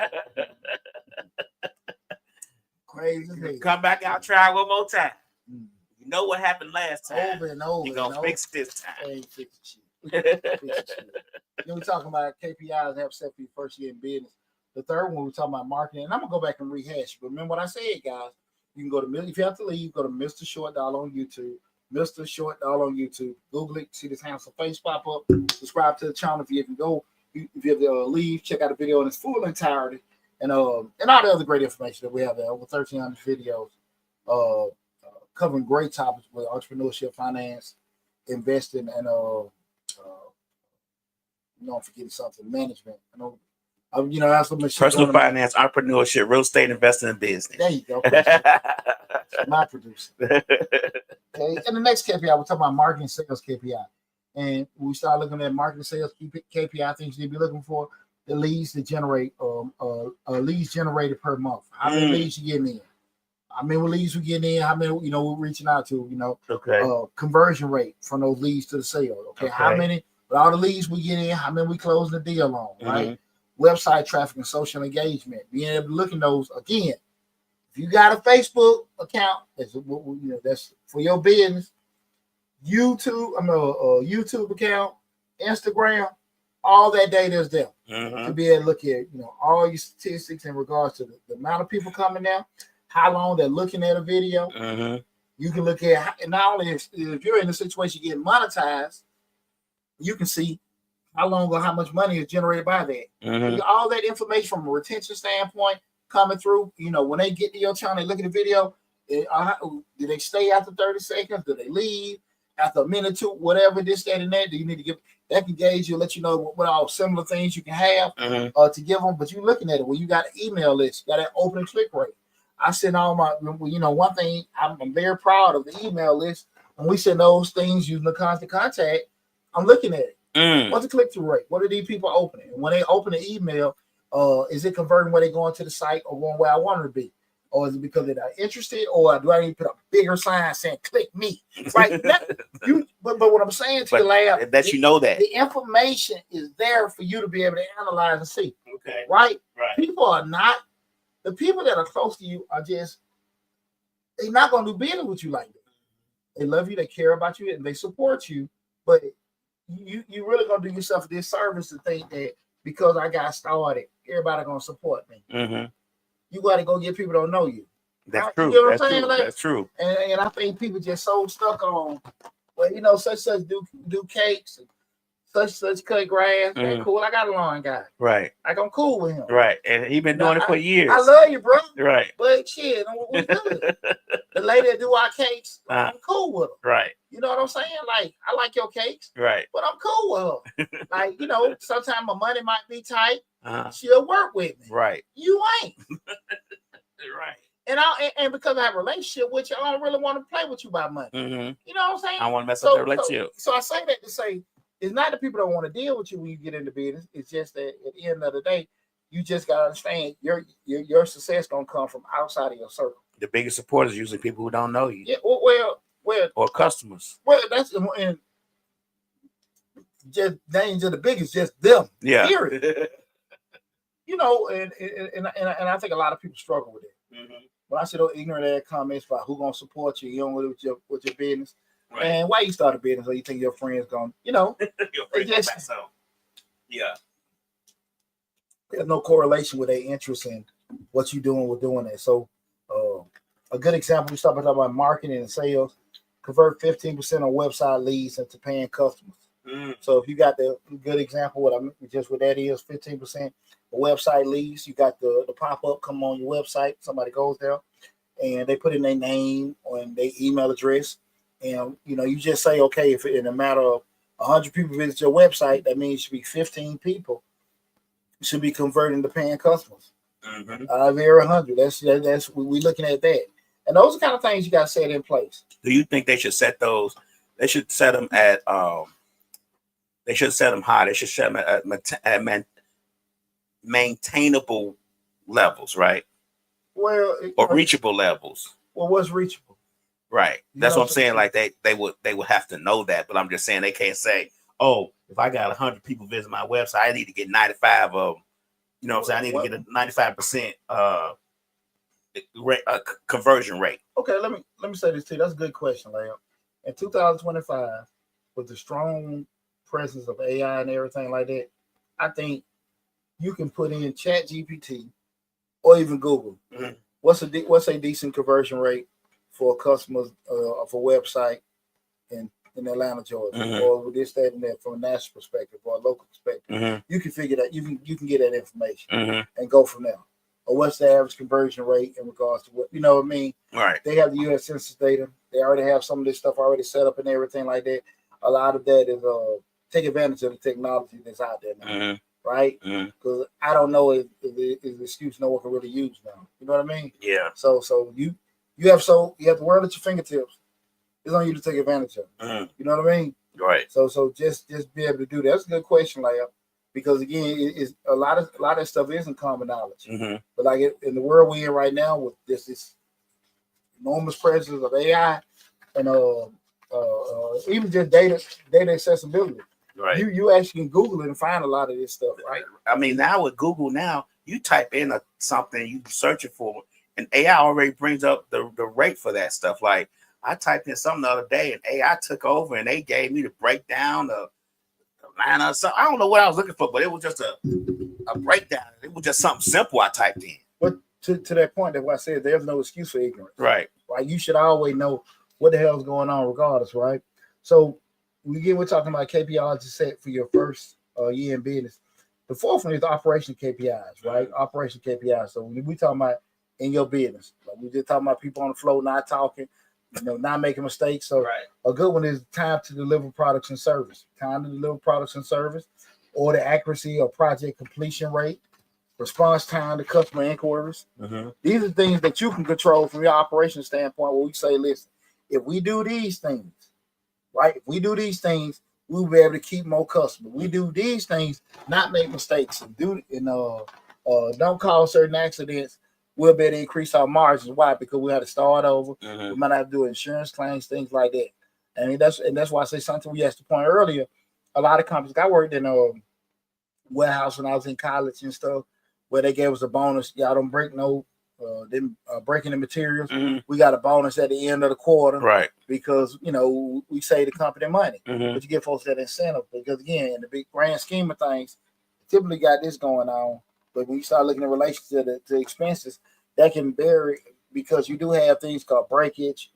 Crazy. Come back out, try one more time. You know what happened last time. Over and over. You're going to fix it this time. Ain't fix shit. We're talking about KPIs have set for your first year in business. The third one, we're talking about marketing. And I'm going to go back and rehash. But remember what I said, guys. You can go to, if you have to leave, go to Mr. Short Dollar on YouTube. Mr. Short Dollar on YouTube. Google it. See this handsome face pop up. Subscribe to the channel. If you have to leave, check out the video in its full entirety. And all the other great information that we have there. Over 1,300 videos covering great topics with entrepreneurship, finance, investing, and I'm forgetting something, management. That's what personal finance, entrepreneurship, real estate, investing, and business. There you go. My producer. Okay. And the next KPI, we're talking about marketing sales KPI. And we start looking at marketing sales KPI, things you need to be looking for. The leads that generate, leads generated per month. How many leads you getting in? How many leads we getting in? How many, we're reaching out to, conversion rate from those leads to the sale. Okay. How many, with all the leads we get in, how many we closing the deal on, right? Website traffic and social engagement. Being able to look in those again. If you got a Facebook account, that's for your business. YouTube account, Instagram, all that data is there to be able to look at, all your statistics in regards to the amount of people coming there, how long they're looking at a video. You can look at, and not only if you're in a situation getting monetized, you can see how long or how much money is generated by that. All that information from a retention standpoint coming through, when they get to your channel, they look at the video, do they stay after 30 seconds? Do they leave after a minute or two? Whatever, this, that, and that. Do you need to give that can gauge you, let you know what all similar things you can have to give them. But you're looking at it when you got an email list, you got that open click rate. I send all my, one thing I'm very proud of the email list. When we send those things using the constant contact, I'm looking at it. What's the click-through rate? What are these people opening? And when they open the email, is it converting where they going to the site or going where I want it to be? or is it because they're not interested, or do I need to put a bigger sign saying "click me"? Right? But what I'm saying to you, Lab, that you know that the information is there for you to be able to analyze and see. Okay. Right? Right. People are not the people that are close to you are just they're not going to do business with you like that. They love you, they care about you, and they support you. But you really gonna do yourself a disservice to think that because I got started, everybody gonna support me. Mm-hmm. You got to go get people that don't know you. That's right? true. You know what That's I'm saying? true. Like, that's true. And I think people just so stuck on, well, you know, such do cakes and such cut grass. Mm-hmm. That's cool. I got a lawn guy. Right. Like I'm cool with him. Right. And he been doing it for years. I love you, bro. Right. But shit, we good. The lady that do our cakes, I'm cool with her. Right. You know what I'm saying? Like, I like your cakes. Right. But I'm cool with her. Like, you know, sometimes my money might be tight. She'll work with me. Right. You ain't. Right. And because I have a relationship with you, I don't really want to play with you about money. Mm-hmm. You know what I'm saying? I want to mess up the relationship. So I say that to say it's not the people that want to deal with you when you get into business. It's just that at the end of the day, you just gotta understand your success gonna come from outside of your circle. The biggest supporters usually people who don't know you. Yeah, well, or customers. Well, that's and just they ain't just the biggest, just them. Yeah. Period. You know, and I think a lot of people struggle with it. Mm-hmm. When I see those ignorant comments about who gonna support you, you know, with your business, right. And why you start a business, or you think your friends gonna, you know, your friends just, so. Yeah. There's no correlation with their interest in what you're doing with doing it. So, a good example, we start talking about marketing and sales. Convert 15% of website leads into paying customers. Mm. So if you got the good example, what that is 15% of website leads. You got the pop-up come on your website. Somebody goes there and they put in their name and their email address. And, you know, you just say, okay, if in a matter of 100 people visit your website, that means it should be 15 people should be converting to paying customers. Mm-hmm. Out of every 100. That's we're looking at that. And those are kind of things you got to set in place. Do you think they should set those? They should set them at they should set them high. They should set them at maintainable levels, right? Well, or reachable levels. Well, what's reachable? Right. That's what I'm saying. Like they would have to know that, but I'm just saying they can't say, oh, if I got 100 people visit my website, I need to get 95 of them. You know what I'm saying? I need to get a 95% conversion rate. Okay, let me say this to you. That's a good question, Layup. In 2025, with the strong presence of AI and everything like that, I think you can put in Chat GPT or even Google. Mm-hmm. What's a decent conversion rate for customers of a website in Atlanta, Georgia, mm-hmm. or with this, that, and that from a national perspective or a local perspective? Mm-hmm. You can figure that. You can get that information mm-hmm. and go from there. Or what's the average conversion rate in regards to what, you know what I mean? Right. They have the U.S. Census data. They already have some of this stuff already set up and everything like that. A lot of that is take advantage of the technology that's out there now, mm-hmm. right? Because mm-hmm. I don't know if the excuse no one can really use now. You know what I mean? Yeah. So you have the world at your fingertips. It's on you to take advantage of. Mm-hmm. You know what I mean? Right. So just be able to do that. That's a good question, Layup. Because again, it's a lot of stuff isn't common knowledge. Mm-hmm. But like in the world we're in right now, with this enormous presence of AI and even just data accessibility, right? You actually can Google it and find a lot of this stuff, right? I mean, now with Google, now you type in something you search it for, and AI already brings up the rate for that stuff. Like I typed in something the other day, and AI took over, and they gave me the breakdown of Atlanta. So I don't know what I was looking for, but it was just a breakdown. It was just something simple I typed in. But to that point, that what I said, there's no excuse for ignorance. Right. Right. You should always know what the hell's going on, regardless. Right. So we're talking about KPIs to set for your first year in business. The fourth one is the operation KPIs, right? Mm-hmm. Operation KPIs. So we talking about in your business. Like we just talking about people on the floor not talking, not making mistakes. So right. A good one is time to deliver products and service. Time to deliver products and service, or the accuracy of project completion rate, response time to customer inquiries. Mm-hmm. These are things that you can control from your operation standpoint. Where we say, listen, if we do these things, right? If we do these things, we'll be able to keep more customers. We do these things, not make mistakes, and don't cause certain accidents. we'll be able to increase our margins. Why? Because we had to start over. Mhm. We might have to do insurance claims, things like that. And that's why I say something we asked the point earlier. A lot of companies. I worked in a warehouse when I was in college and stuff, where they gave us a bonus. Y'all don't break no, them breaking the materials. Mhm. We got a bonus at the end of the quarter, Right. because we save the company money. Mhm. But you give folks that incentive, because again, in the big grand scheme of things, typically got this going on. But when you start looking at relation to the expenses, that can vary, because you do have things called breakage,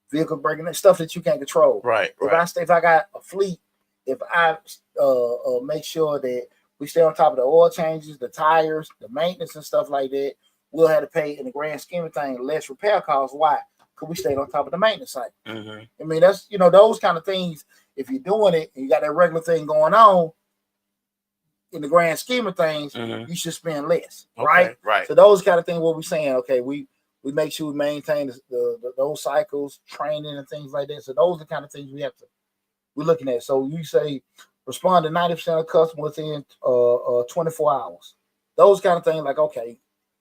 vehicle breaking, stuff that you can't control. Right. If I got a fleet, if I make sure that we stay on top of the oil changes, the tires, the maintenance and stuff like that, we'll have to pay, in the grand scheme of things, less repair costs. Why? Because we stayed on top of the maintenance cycle. Mhm. I mean, that's those kind of things. If you're doing it and you got that regular thing going on, in the grand scheme of things, Mhm. you should spend less, Okay, right? right. So those kind of things, what we're saying, okay, we make sure we maintain those cycles, training and things like that. So those are the kind of things we're looking at. So you say respond to 90% of customers within 24 hours. Those kind of things, like, okay,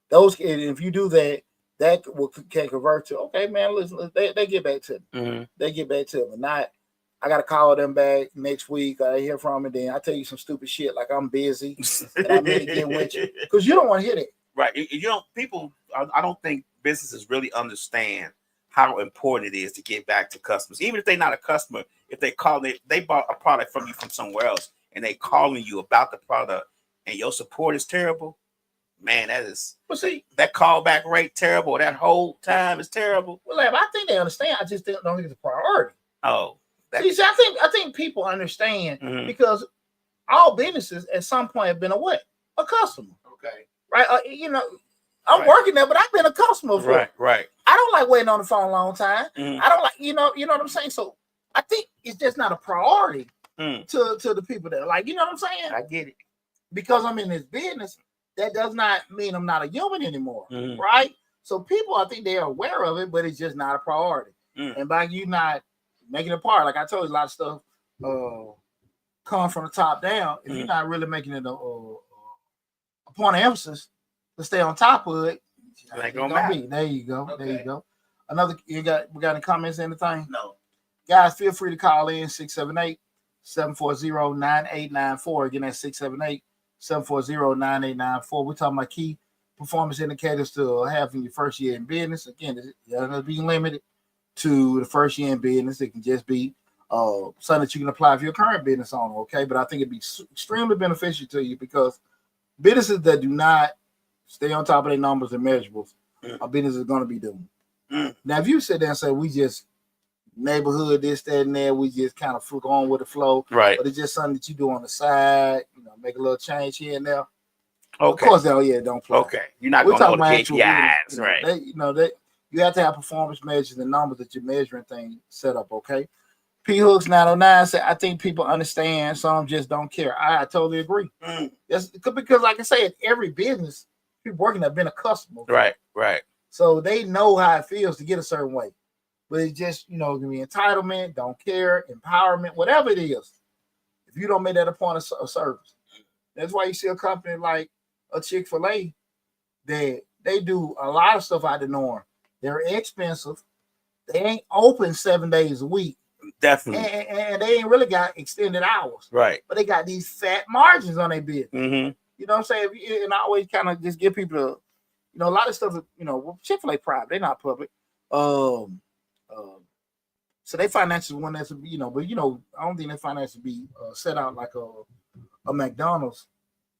those, if you do that, that can convert to, okay, man, listen, they get back to me. Mhm. They get back to me. Not, I got to call them back next week. I hear from them, then I tell you some stupid shit like I'm busy and I meant to get with you, because you don't want to hear that. Right. People, I don't think businesses really understand how important it is to get back to customers. Even if they're not a customer, if they bought a product from you from somewhere else and they calling you about the product and your support is terrible, man, But see, that callback rate terrible. That whole time is terrible. well, I think they understand. I just don't think it's a priority. Oh, See, I think people understand, Mhm. because all businesses at some point have been a customer. Okay. Right? I'm Right. working there, but I've been a customer for. Right. I don't like waiting on the phone a long time. Mhm. I don't like, you know what I'm saying? So I think it's just not a priority Mm. to the people there. Like, you know what I'm saying? I get it. Because I'm in this business, that does not mean I'm not a human anymore. Mhm. Right? So people, I think they're aware of it, but it's just not a priority. Mm. And by you not making it a part, like I told you, a lot of stuff come from the top down. If you're not really making it a point of emphasis to stay on top of it, It ain't gonna be. There you go. Okay. There you go. We got any comments, anything? No. Guys, feel free to call in 678-740-9894. Again, that's 678-740-9894. We're talking about key performance indicators to have in your first year in business. Again, it's going to be limited to the first year in business. It can just be something that you can apply for your current business on, okay? But I think it'd be extremely beneficial to you, because businesses that do not stay on top of their numbers and measurables, our business is going to be doomed. Now, if you sit there and say, we just neighborhood, this, that, and there, we just kind of go on with the flow, Right. but it's just something that you do on the side, make a little change here and there. Okay. Of course, don't play. Okay. You're not going to know the KPIs, right? You have to have performance measures and numbers that you're measuring things set up, okay? P Hooks 909 said, I think people understand, some just don't care. I totally agree. That's because, like I said, every business, people working have been a customer. Right. So they know how it feels to get a certain way. But it's just, it can be entitlement, don't care, empowerment, whatever it is. If you don't make that a point of service. That's why you see a company like a Chick-fil-A that they do a lot of stuff out of the norm. They're expensive. They ain't open 7 days a week. Definitely. And they ain't really got extended hours. Right. But they got these fat margins on their business. Mm-hmm. You know what I'm saying? And I always kind of just give people, a lot of stuff, Chick-fil-A private. They're not public. So they financials one that's, but I don't think their finances be set out like a McDonald's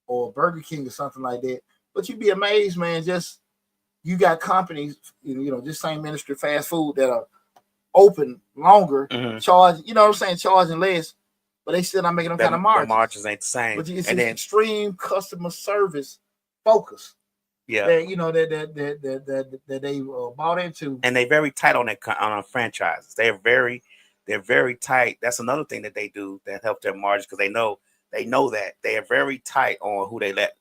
or Burger King or something like that. But you'd be amazed, man. Just you got companies, just same industry, fast food, that are open longer, charge, charging less, but they still not making them kind of margins. The margins ain't the same. But it's extreme customer service focus. Yeah, that they bought into, and they're very tight on franchises. They're very tight. That's another thing that they do that help their margins, because they know that they are very tight on who they let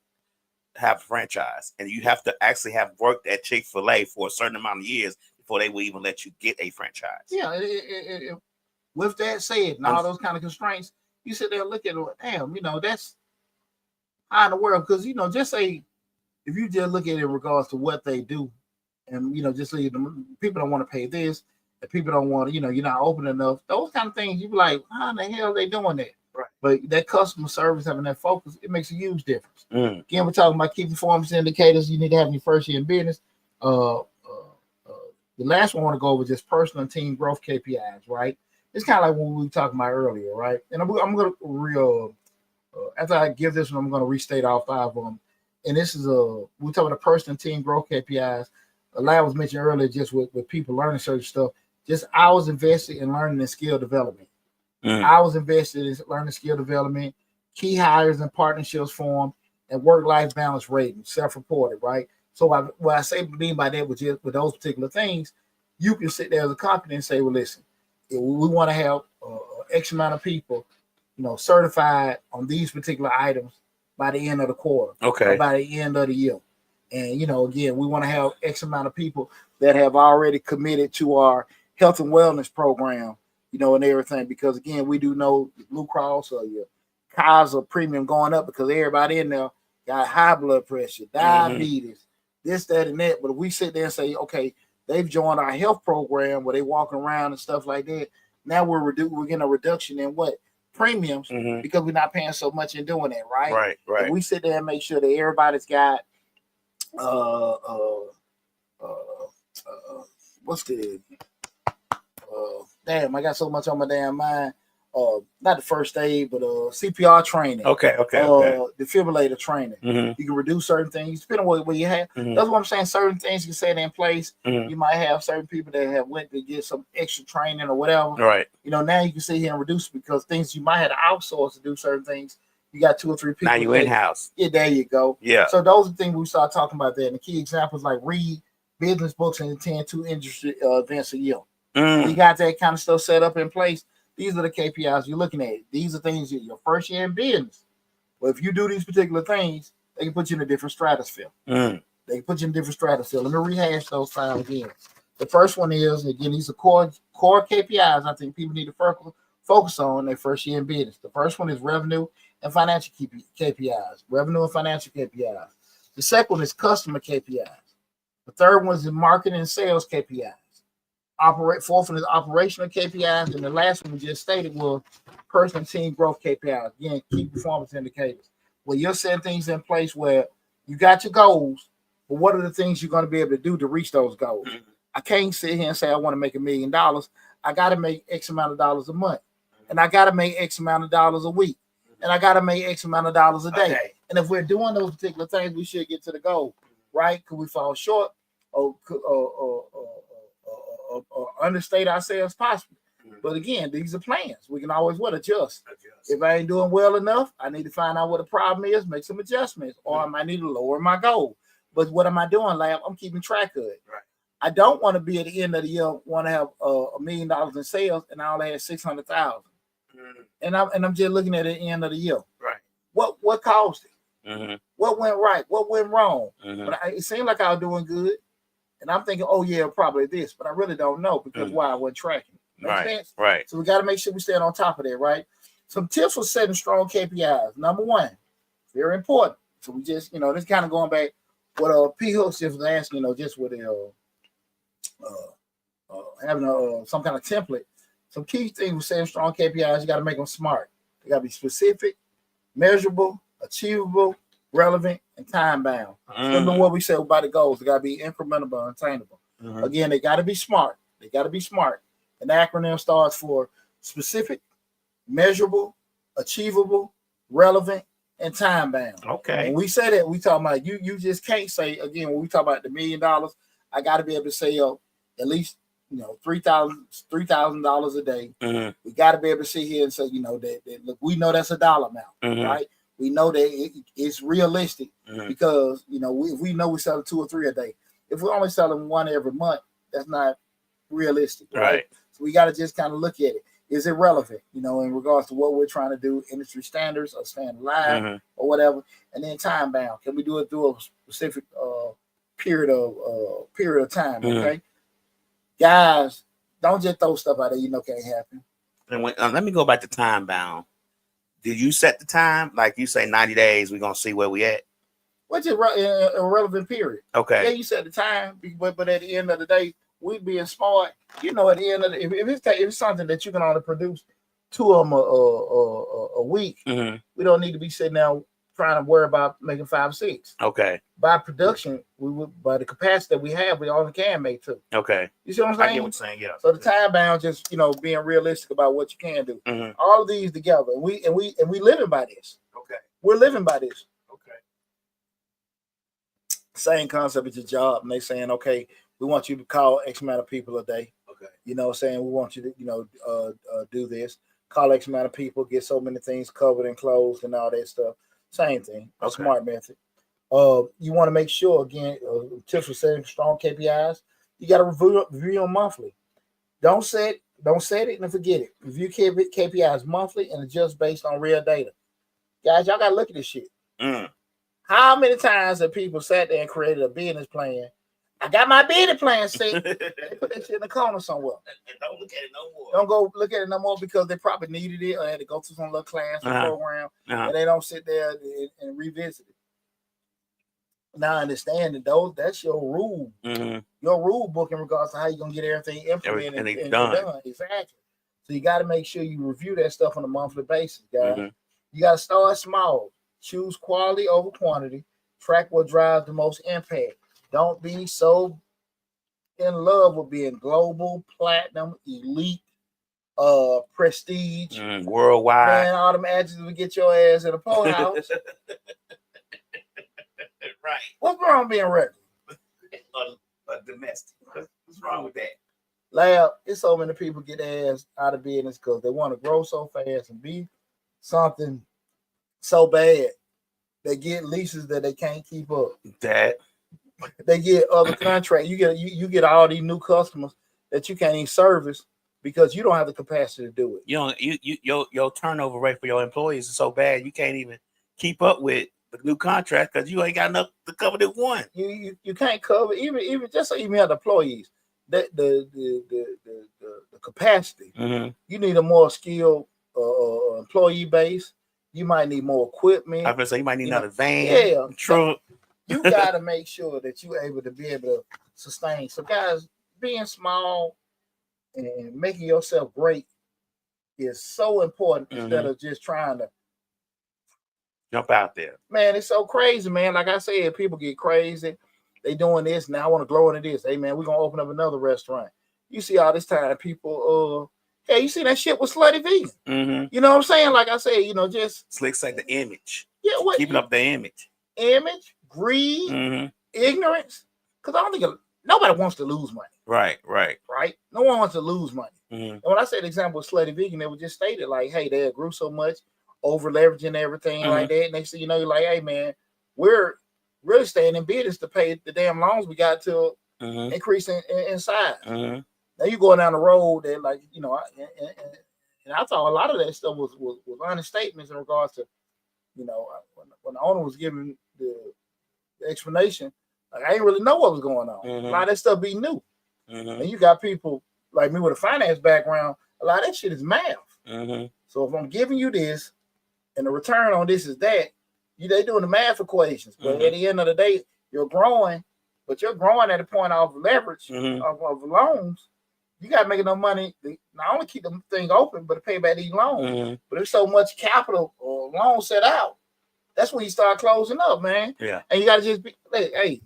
have a franchise, and you have to actually have worked at Chick-fil-A for a certain amount of years before they will even let you get a franchise. Yeah. With that said, and all those kind of constraints, you sit there and look at it, damn, that's how in the world, because just say if you just look at it in regards to what they do, and just leave them, people don't want to pay this, and people don't want to, you're not open enough. Those kind of things, you be like, how in the hell are they doing that? Right. But that customer service, having that focus, it makes a huge difference. Mm. Again, we're talking about key performance indicators you need to have in your first year in business. The last one I want to go over just personal and team growth KPIs, right? It's kind of like what we were talking about earlier, right? And I'm going to after I give this one, I'm going to restate all 5 of them. And this is we're talking about personal and team growth KPIs. A lot was mentioned earlier, just with people learning certain stuff. Just I was invested in learning and skill development. I was invested in learning skill development, key hires and partnerships formed, and work-life balance rating, self-reported, right? So what I mean by that with those particular things, you can sit there as a company and say, well, listen, if we want to have X amount of people, certified on these particular items by the end of the quarter, okay, or by the end of the year. And, again, we want to have X amount of people that have already committed to our health and wellness program, and everything. Because, again, we do know Blue Cross or your Kaiser premium going up because everybody in there got high blood pressure, diabetes, this, that, and that. But if we sit there and say, okay, they've joined our health program where they walking around and stuff like that, now we're getting a reduction in what? Premiums, because we're not paying so much in doing that, right? Right. If we sit there and make sure that everybody's got what's the damn, I got so much on my damn mind. Not the first aid, but CPR training. Okay. Defibrillator training. You can reduce certain things depending on what you have. That's what I'm saying. Certain things you set in place. You might have certain people that have went to get some extra training or whatever. Right. Now you can sit here and reduce because things you might have to outsource to do certain things. You got 2 or 3 people. Now you in-house. Yeah, there you go. Yeah. So those are things we start talking about there. And the key examples like read business books and attend 2 industry events a year. You got that kind of stuff set up in place. These are the KPIs you're looking at. These are things your first year in business. But if you do these particular things, they can put you in a different stratosphere. They can put you in a different stratosphere. Let me rehash those 5 again. The first one is, again, these are core KPIs I think people need to focus on their first year in business. The first one is revenue and financial KPIs. Revenue and financial KPIs. The second one is customer KPIs. The third one is marketing and sales KPIs. Fourth one is operational KPIs, and the last one we just stated was personal team growth KPIs. Again, key performance indicators. Where you're setting things in place where you got your goals, but what are the things you're going to be able to do to reach those goals? I can't sit here and say I want to make $1 million. I got to make X amount of dollars a month, and I got to make X amount of dollars a week, and I got to make X amount of dollars a day. And if we're doing those particular things, we should get to the goal, right? Could we fall short or understate ourselves possibly? But again, these are plans. We can always adjust. If I ain't doing well enough, I need to find out what the problem is, make some adjustments, or I might need to lower my goal. But what am I doing, Lab? I'm keeping track of it. Right. I don't want to be at the end of the year want to have $1 million in sales and I only had 600,000. And I'm just looking at the end of the year. Right. What caused it? What went right? What went wrong? But it seemed like I was doing good. And I'm thinking, oh, yeah, probably this. But I really don't know because why I wasn't tracking. Make sense? Right. So we got to make sure we stand on top of that, right? Some tips for setting strong KPIs. Number 1, very important. So we just, this kind of going back what P. Hooks just was asking, just with having some kind of template. Some key things with setting strong KPIs, you got to make them smart. They got to be specific, measurable, achievable, relevant, and time bound. Remember what we said about the goals. They got to be incremental and attainable. Again, they got to be smart. An acronym starts for specific, measurable, achievable, relevant, and time bound. Okay. When we say that, we talking about you just can't say, again, when we talk about the $1 million, I got to be able to say at least $3,000 a day. We got to be able to sit here and say, that look, we know that's a dollar amount, right? We know that it's realistic because if we know we're selling 2 or 3 a day. If we're only selling 1 every month, that's not realistic, right? So we got to just kind of look at it. Is it relevant, in regards to what we're trying to do, industry standards or staying alive or whatever? And then time bound. Can we do it through a specific period of time? Okay, guys, don't just throw stuff out there can't happen. And let me go back to time bound. Did you set the time? Like you say 90 days, we're going to see where we at? which is a irrelevant period. Okay. Yeah, you said the time, but at the end of the day, we being smart. You know, at the end of if it's something that you can only produce 2 of them a week, we don't need to be sitting there trying to worry about making 5 or 6. Okay. By production, by the capacity that we have, we only can make 2. Okay. You see what I'm saying? I get what you're saying. Yeah. So the time bound, just being realistic about what you can do. All of these together, we living by this. Okay. We're living by this. Okay. Same concept as your job, and they saying, okay, we want you to call X amount of people a day. Okay. You know, saying we want you to do this, call X amount of people, get so many things covered and closed and all that stuff. Same thing. A smart method. You want to make sure, again, tips for setting strong KPIs. You got to review them monthly. Don't set it and forget it. Review KPIs monthly and adjust based on real data. Guys, y'all got to look at this shit. How many times have people sat there and created a business plan? I got my business plan set. They put that shit in the corner somewhere. And don't look at it no more. Don't go look at it no more because they probably needed it or had to go to some little class or program, and they don't sit there and revisit it. Now, understanding that's your rule, your rule book in regards to how you're gonna get everything implemented and done. Exactly. So you got to make sure you review that stuff on a monthly basis, guys. You got to start small. Choose quality over quantity. Track what drives the most impact. Don't be so in love with being global, platinum, elite, prestige, worldwide. Man, all them adjectives will get your ass in a poorhouse. Right. What's wrong with being regular? Domestic. What's wrong with that? Lab, it's so many people get their ass out of business because they want to grow so fast and be something so bad. They get leases that they can't keep up. That they get other contracts. You get all these new customers that you can't even service because you don't have the capacity to do it. Your turnover rate for your employees is so bad you can't even keep up with the new contract because you ain't got enough to cover the one. You can't cover even have the employees. The capacity. You need a more skilled employee base. You might need more equipment. I was gonna say you might need another van. Yeah, truck. You got to make sure that you're able to sustain. So, guys, being small and making yourself great is so important instead of just trying to jump out there. Man, it's so crazy, man. Like I said, people get crazy. They doing this now. I want to grow into this. Hey, man, we're gonna open up another restaurant. You see all this time, people. Hey, you see that shit with Slutty Vegan? You know what I'm saying? Like I said, just slicks like the image. Yeah, what keeping up the image, greed, ignorance. Because I don't think nobody wants to lose money. Right. No one wants to lose money. And when I said the example of Slutty Vegan, they were just stated like, hey, they grew so much, over leveraging everything like that. Next thing you know, you're like, hey, man, we're really staying in business to pay the damn loans we got to increase in size. Now you going down the road and like, and I thought a lot of that stuff was honest statements in regards to, when the owner was giving the explanation, like I didn't really know what was going on. A lot of that stuff be new. And you got people like me with a finance background, a lot of that shit is math. So if I'm giving you this and the return on this is that, they doing the math equations. But at the end of the day, you're growing, but you're growing at a point of leverage of loans. You got to make enough money to not only keep the thing open, but to pay back these loans. But there's so much capital or loans set out. That's when you start closing up, man. Yeah. And you got to just be, hey,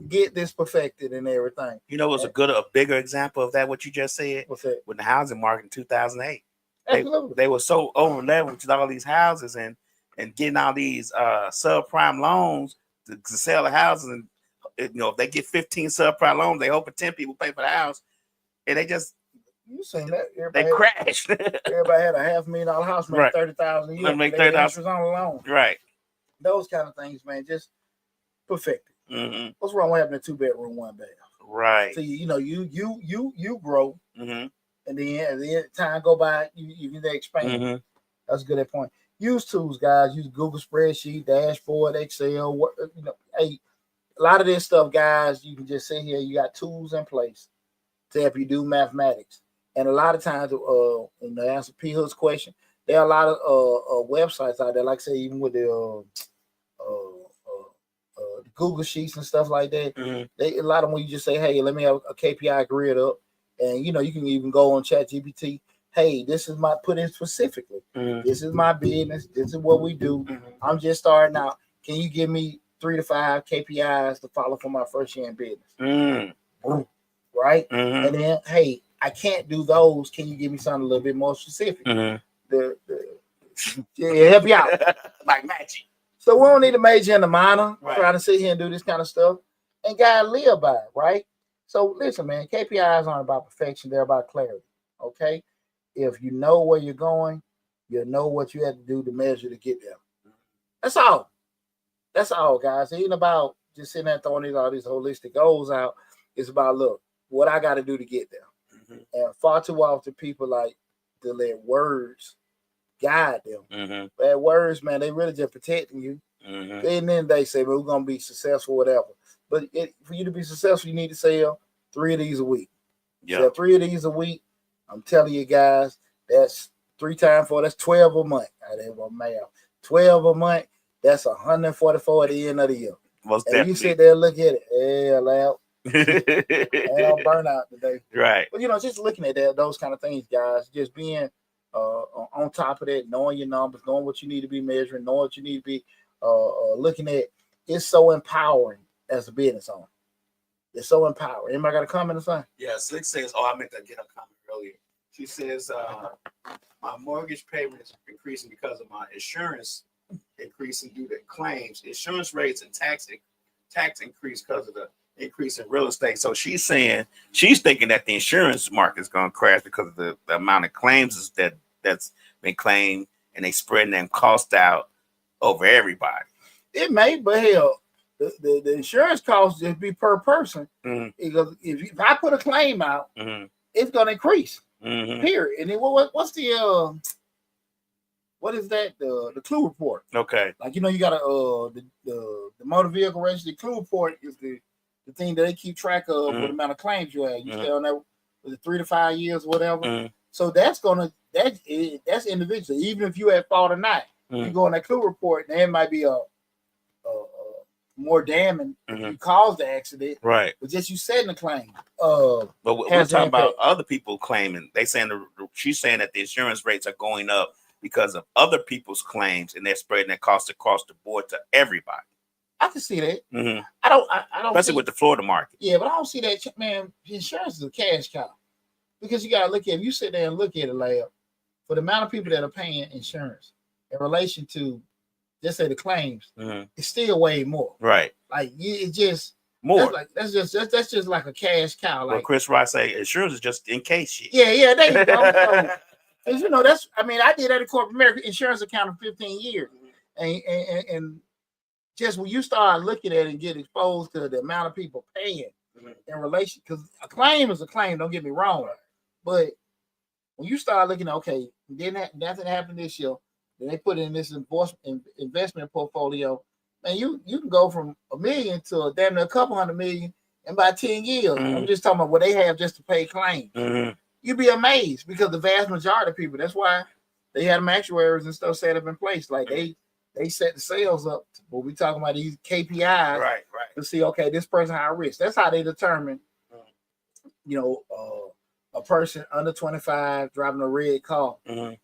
get this perfected and everything. You know, what's a bigger example of that, what you just said? What's that? With the housing market in 2008. Absolutely. They were so over leveraged with all these houses and getting all these subprime loans to sell the houses. And, if they get 15 subprime loans, they hope 10 people pay for the house. And they just, you seen that? They crashed. Everybody had a $500,000 house, make $30,000 a year. Make $30,000 on the loan. Right. Those kind of things, man, just perfect it. What's wrong with having a 2-bedroom, 1 bath? Right. So you grow, and then as the time go by, you can expand. That's a good point. Use tools, guys. Use Google spreadsheet, dashboard, Excel. Hey, a lot of this stuff, guys, you can just sit here. You got tools in place to help you do mathematics. And a lot of times, in the answer P. Hood's question, there are a lot of websites out there, like say even with the Google Sheets and stuff like that. Mm-hmm. A lot of them, you just say, hey, let me have a KPI grid up. And, you can even go on ChatGPT. Hey, this is put in specifically. Mm-hmm. This is my business. This is what we do. Mm-hmm. I'm just starting out. Can you give me 3 to 5 KPIs to follow for my first year in business? Mm-hmm. Right? Mm-hmm. And then, hey, I can't do those. Can you give me something a little bit more specific? Mm-hmm. Help you out. Like magic. So we don't need to major in the minor, Right. trying to sit here and do this kind of stuff. And gotta live by it, right? So listen, man, KPIs aren't about perfection, they're about clarity. Okay. If you know where you're going, you'll know what you have to do to measure to get there. That's all. That's all, guys. It ain't about just sitting there throwing all these holistic goals out. It's about, look, what I got to do to get there. Mm-hmm. And far too often people like to let words guide them. Mm-hmm. Bad words, man, they really just protecting you. Mm-hmm. And then they say, well, we're going to be successful, whatever. But for you to be successful, you need to sell 3 of these a week. Yeah. Sell 3 of these a week. I'm telling you guys, that's 3 times 4. That's 12 a month. I didn't want math. 12 a month. That's 144 at the end of the year. Most and definitely. You sit there and look at it. Yeah, loud. And I'll burn out today. Right. But, just looking at that, those kind of things, guys, just being on top of that, knowing your numbers, knowing what you need to be measuring, knowing what you need to be looking at, it's so empowering as a business owner. It's so empowering. Anybody got a comment or something? Yeah, Slick says, I meant to get a comment earlier. She says, my mortgage payment is increasing because of my insurance increasing due to claims, insurance rates, and tax increase because of the increase in real estate. So she's thinking that the insurance market is going to crash because of the amount of claims that's been claimed, and they spreading them costs out over everybody. It may, but hell, the insurance costs just be per person. Mm-hmm. Because if I put a claim out, mm-hmm. it's going to increase. Mm-hmm. Period. And then what's the what is that? The clue report. Okay. Like you got the motor vehicle registry. The clue report is the thing that they keep track of mm-hmm. with the amount of claims you have. You mm-hmm. stay on that with the 3 to 5 years, whatever. Mm-hmm. So that's individual. Even if you at fault or not, mm-hmm. you go on that clue report, and there might be a more damning mm-hmm. if you caused the accident, right? But just you setting the claim. But we're talking about other people claiming. She's saying that the insurance rates are going up because of other people's claims, and they're spreading that cost across the board to everybody. I can see that. Mm-hmm. I don't. Especially with the Florida market. Yeah, but I don't see that. Man, insurance is a cash cow because you gotta look at. If you sit there and look at it, like for the amount of people that are paying insurance in relation to, just say the claims, mm-hmm. it's still way more. Right. Like it's just more. That's just like a cash cow. Like Chris Ross say, insurance is just in case shit. Yeah, there you go. So, I did that in corporate America insurance account for 15 years, and just when you start looking at it and get exposed to the amount of people paying mm-hmm. in relation, because a claim is a claim. Don't get me wrong, but when you start looking, okay, nothing happened this year. Then they put in this investment portfolio, and you can go from $1 million to damn near a couple $100 million in about 10 years. Mm-hmm. I'm just talking about what they have just to pay claims. Mm-hmm. You'd be amazed because the vast majority of people, that's why they had them actuaries and stuff set up in place. Like they set the sales up. But we talking about these KPIs, right, to see, okay, this person high risk. That's how they determine, a person under 25 driving a red car, mm-hmm.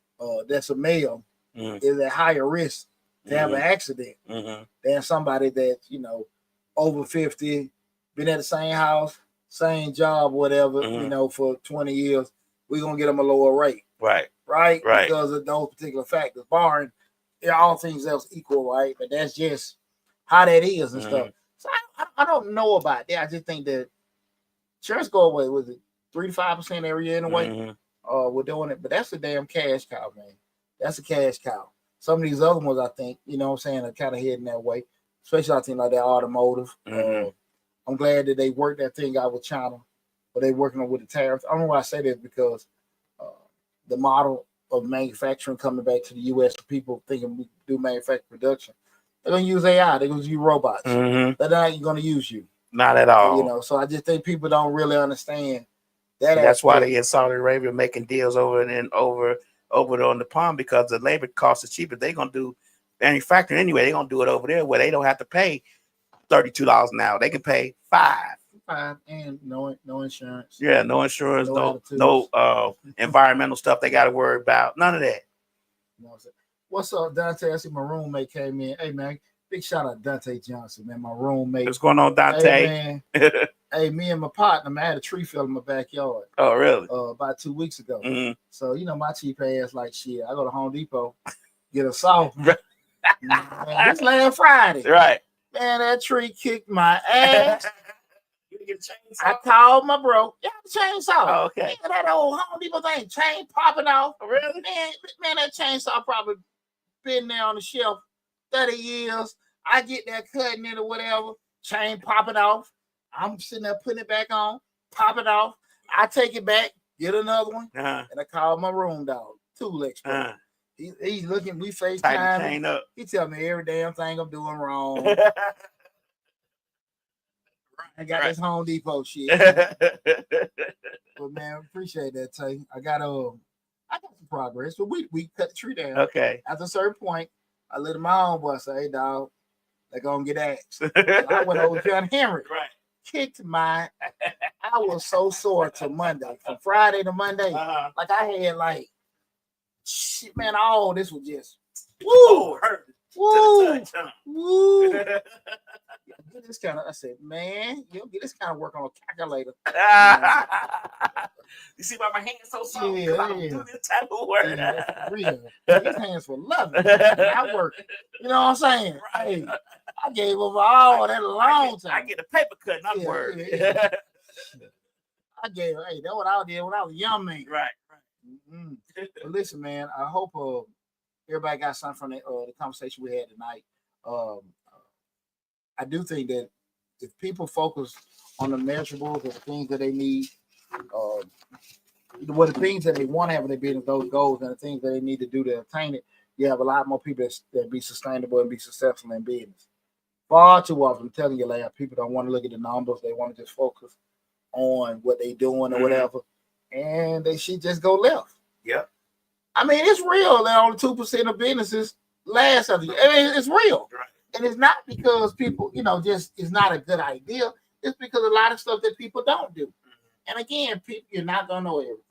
That's a male, mm-hmm. is at higher risk to mm-hmm. have an accident mm-hmm. than somebody that's, over 50, been at the same house, same job, whatever, mm-hmm. For 20 years. We're going to get them a lower rate. Right. Because of those particular factors, barring all things else equal, right? But that's just how that is and mm-hmm. stuff. So I don't know about that. I just think that insurance go away with it 3 to 5% every year in a way. Mm-hmm. We're doing it, but that's a damn cash cow, man. That's a cash cow. Some of these other ones, I think, are kind of heading that way. Especially I think like that automotive. Mm-hmm. I'm glad that they worked that thing out with China, but they working with the tariffs. I don't know why I say that because the model of manufacturing coming back to the U.S. for people thinking we do manufacturing production, they're going to use AI. They're going to use robots. Mm-hmm. They're not going to use you. Not at all. So I just think people don't really understand that. That's why they in Saudi Arabia making deals over on the pond because the labor cost is cheaper. They're going to do manufacturing anyway. They're going to do it over there where they don't have to pay $32 an hour. They can pay $5. And no insurance. Yeah, no insurance, No no environmental stuff they got to worry about. None of that. You know what I'm saying? What's up, Dante? I see my roommate came in. Hey, man, big shout out to Dante Johnson, man, my roommate. What's going on, Dante? Hey, man. Hey, me and my partner, man, I had a tree fell in my backyard. Oh, really? About 2 weeks ago. Mm-hmm. So, you know, my cheap ass like shit. I go to Home Depot, get a saw. Man, this last Friday. Right. Man, that tree kicked my ass. You get a chainsaw? I called my bro. Yeah, the chainsaw. Oh, okay. Man, that old Home Depot thing, chain popping off. Oh, really? Man, that chainsaw probably been there on the shelf 30 years. I get there cutting it or whatever, chain popping off. I'm sitting there putting it back on, pop it off. I take it back, get another one, and I call my room dog, tool expert. He's looking, we FaceTime. He tell me every damn thing I'm doing wrong. I got this Home Depot shit. But man, appreciate that, Tay. I got some progress. But we cut the tree down. Okay. At a certain point, I let my own boy say, hey dog, they're gonna get axed. So I went over to John Henry. Right. Kicked I was so sore to Monday. From Friday to Monday. Like I had like shit, man, all this was just woo, hurt. Woo, woo. Get this kind of, I said, man, you get this kind of work on a calculator. You see why my hands so soft? Yeah, I don't do this type of work. Yeah, real. His hands were lovely. I work. You know what I'm saying? Right. Hey, I gave over all that a long time. I get a paper cut, not work. Yeah. I gave, hey, that's what I did when I was a young man. Right. Mm-hmm. But listen, man, I hope everybody got something from the conversation we had tonight. I do think that if people focus on the measurables, the things that they need, the things that they want to have in their business, those goals, and the things that they need to do to attain it, you have a lot more people that be sustainable and be successful in business. Far too often, I'm telling you, like, people don't want to look at the numbers. They want to just focus on what they're doing or whatever, and they should just go left. Yep. I mean, it's real that only 2% of businesses last after you. I mean, it's real. Right. And it's not because people, just it's not a good idea. It's because a lot of stuff that people don't do. And again, people, you're not gonna know everything.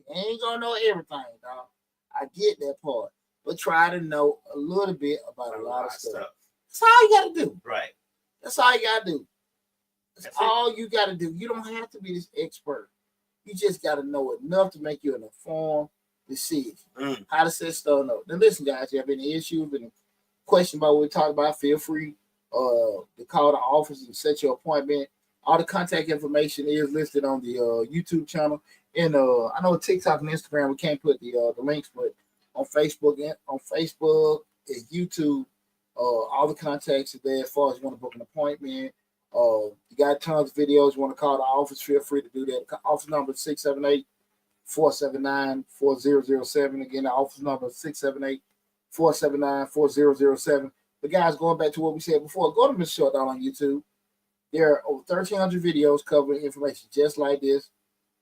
You ain't gonna know everything, dog. I get that part, but try to know a little bit about a lot of stuff. That's all you gotta do. Right. That's all you gotta do. That's all you gotta do. You don't have to be this expert. You just gotta know enough to make you an informed decision. How to set stuff up. Now, listen, guys, if you have any issues and question about what we talked about, feel free to call the office and set your appointment. All the contact information is listed on the YouTube channel. And I know TikTok and Instagram, we can't put the links, but on Facebook and YouTube, all the contacts are there as far as you want to book an appointment. You got tons of videos. You want to call the office, feel free to do that. The office number is 678-479-4007. Again, the office number is 678-479-4007. But guys, going back to what we said before, go to Mr. Short Dollar on YouTube. There are over 1,300 videos covering information just like this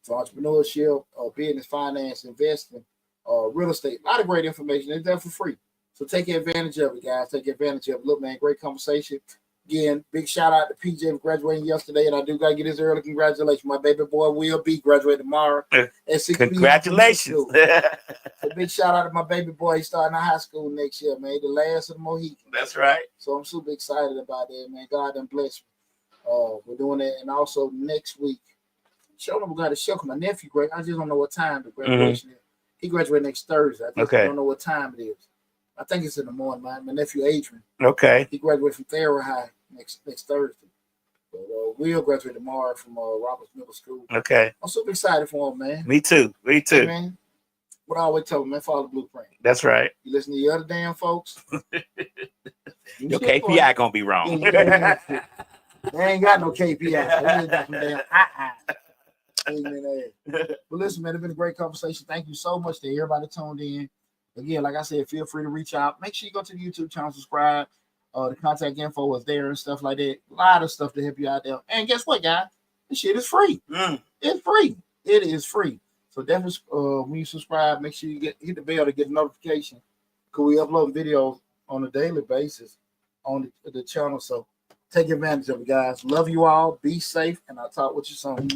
for entrepreneurship, business, finance, investing, real estate. A lot of great information. It's there for free. So take advantage of it, guys. Take advantage of it. Look, man, great conversation. Again, big shout out to PJ for graduating yesterday, and I do got to get his early congratulations. My baby boy will be graduating tomorrow at 6 p.m. Congratulations. So big shout out to my baby boy. He's starting out high school next year, man. The last of the Mohicans. That's right. So I'm super excited about that, man. God done bless me. We're doing that. And also next week, show them we got a show. My nephew, I just don't know what time the graduation is. He graduated next Thursday. I just don't know what time it is. I think it's in the morning. My nephew, Adrian. Okay. He graduated from Thayer High next Thursday. But we'll graduate tomorrow from Roberts Middle School. Okay. I'm super excited for him, man. Me too. Hey, man. What I always tell him, man, follow the blueprint. That's right. You listen to the other damn folks. Your KPI gonna be wrong. They ain't got no KPI. They just got some damn But listen, man, it's been a great conversation. Thank you so much to everybody tuned in. Again, like I said, feel free to reach out. Make sure you go to the YouTube channel, subscribe. The contact info is there and stuff like that. A lot of stuff to help you out there. And guess what, guys? This shit is free. It's free. It is free. So definitely, when you subscribe, make sure you hit the bell to get a notification. Because we upload videos on a daily basis on the channel. So Take advantage of it, guys. Love you all. Be safe, and I'll talk with you soon.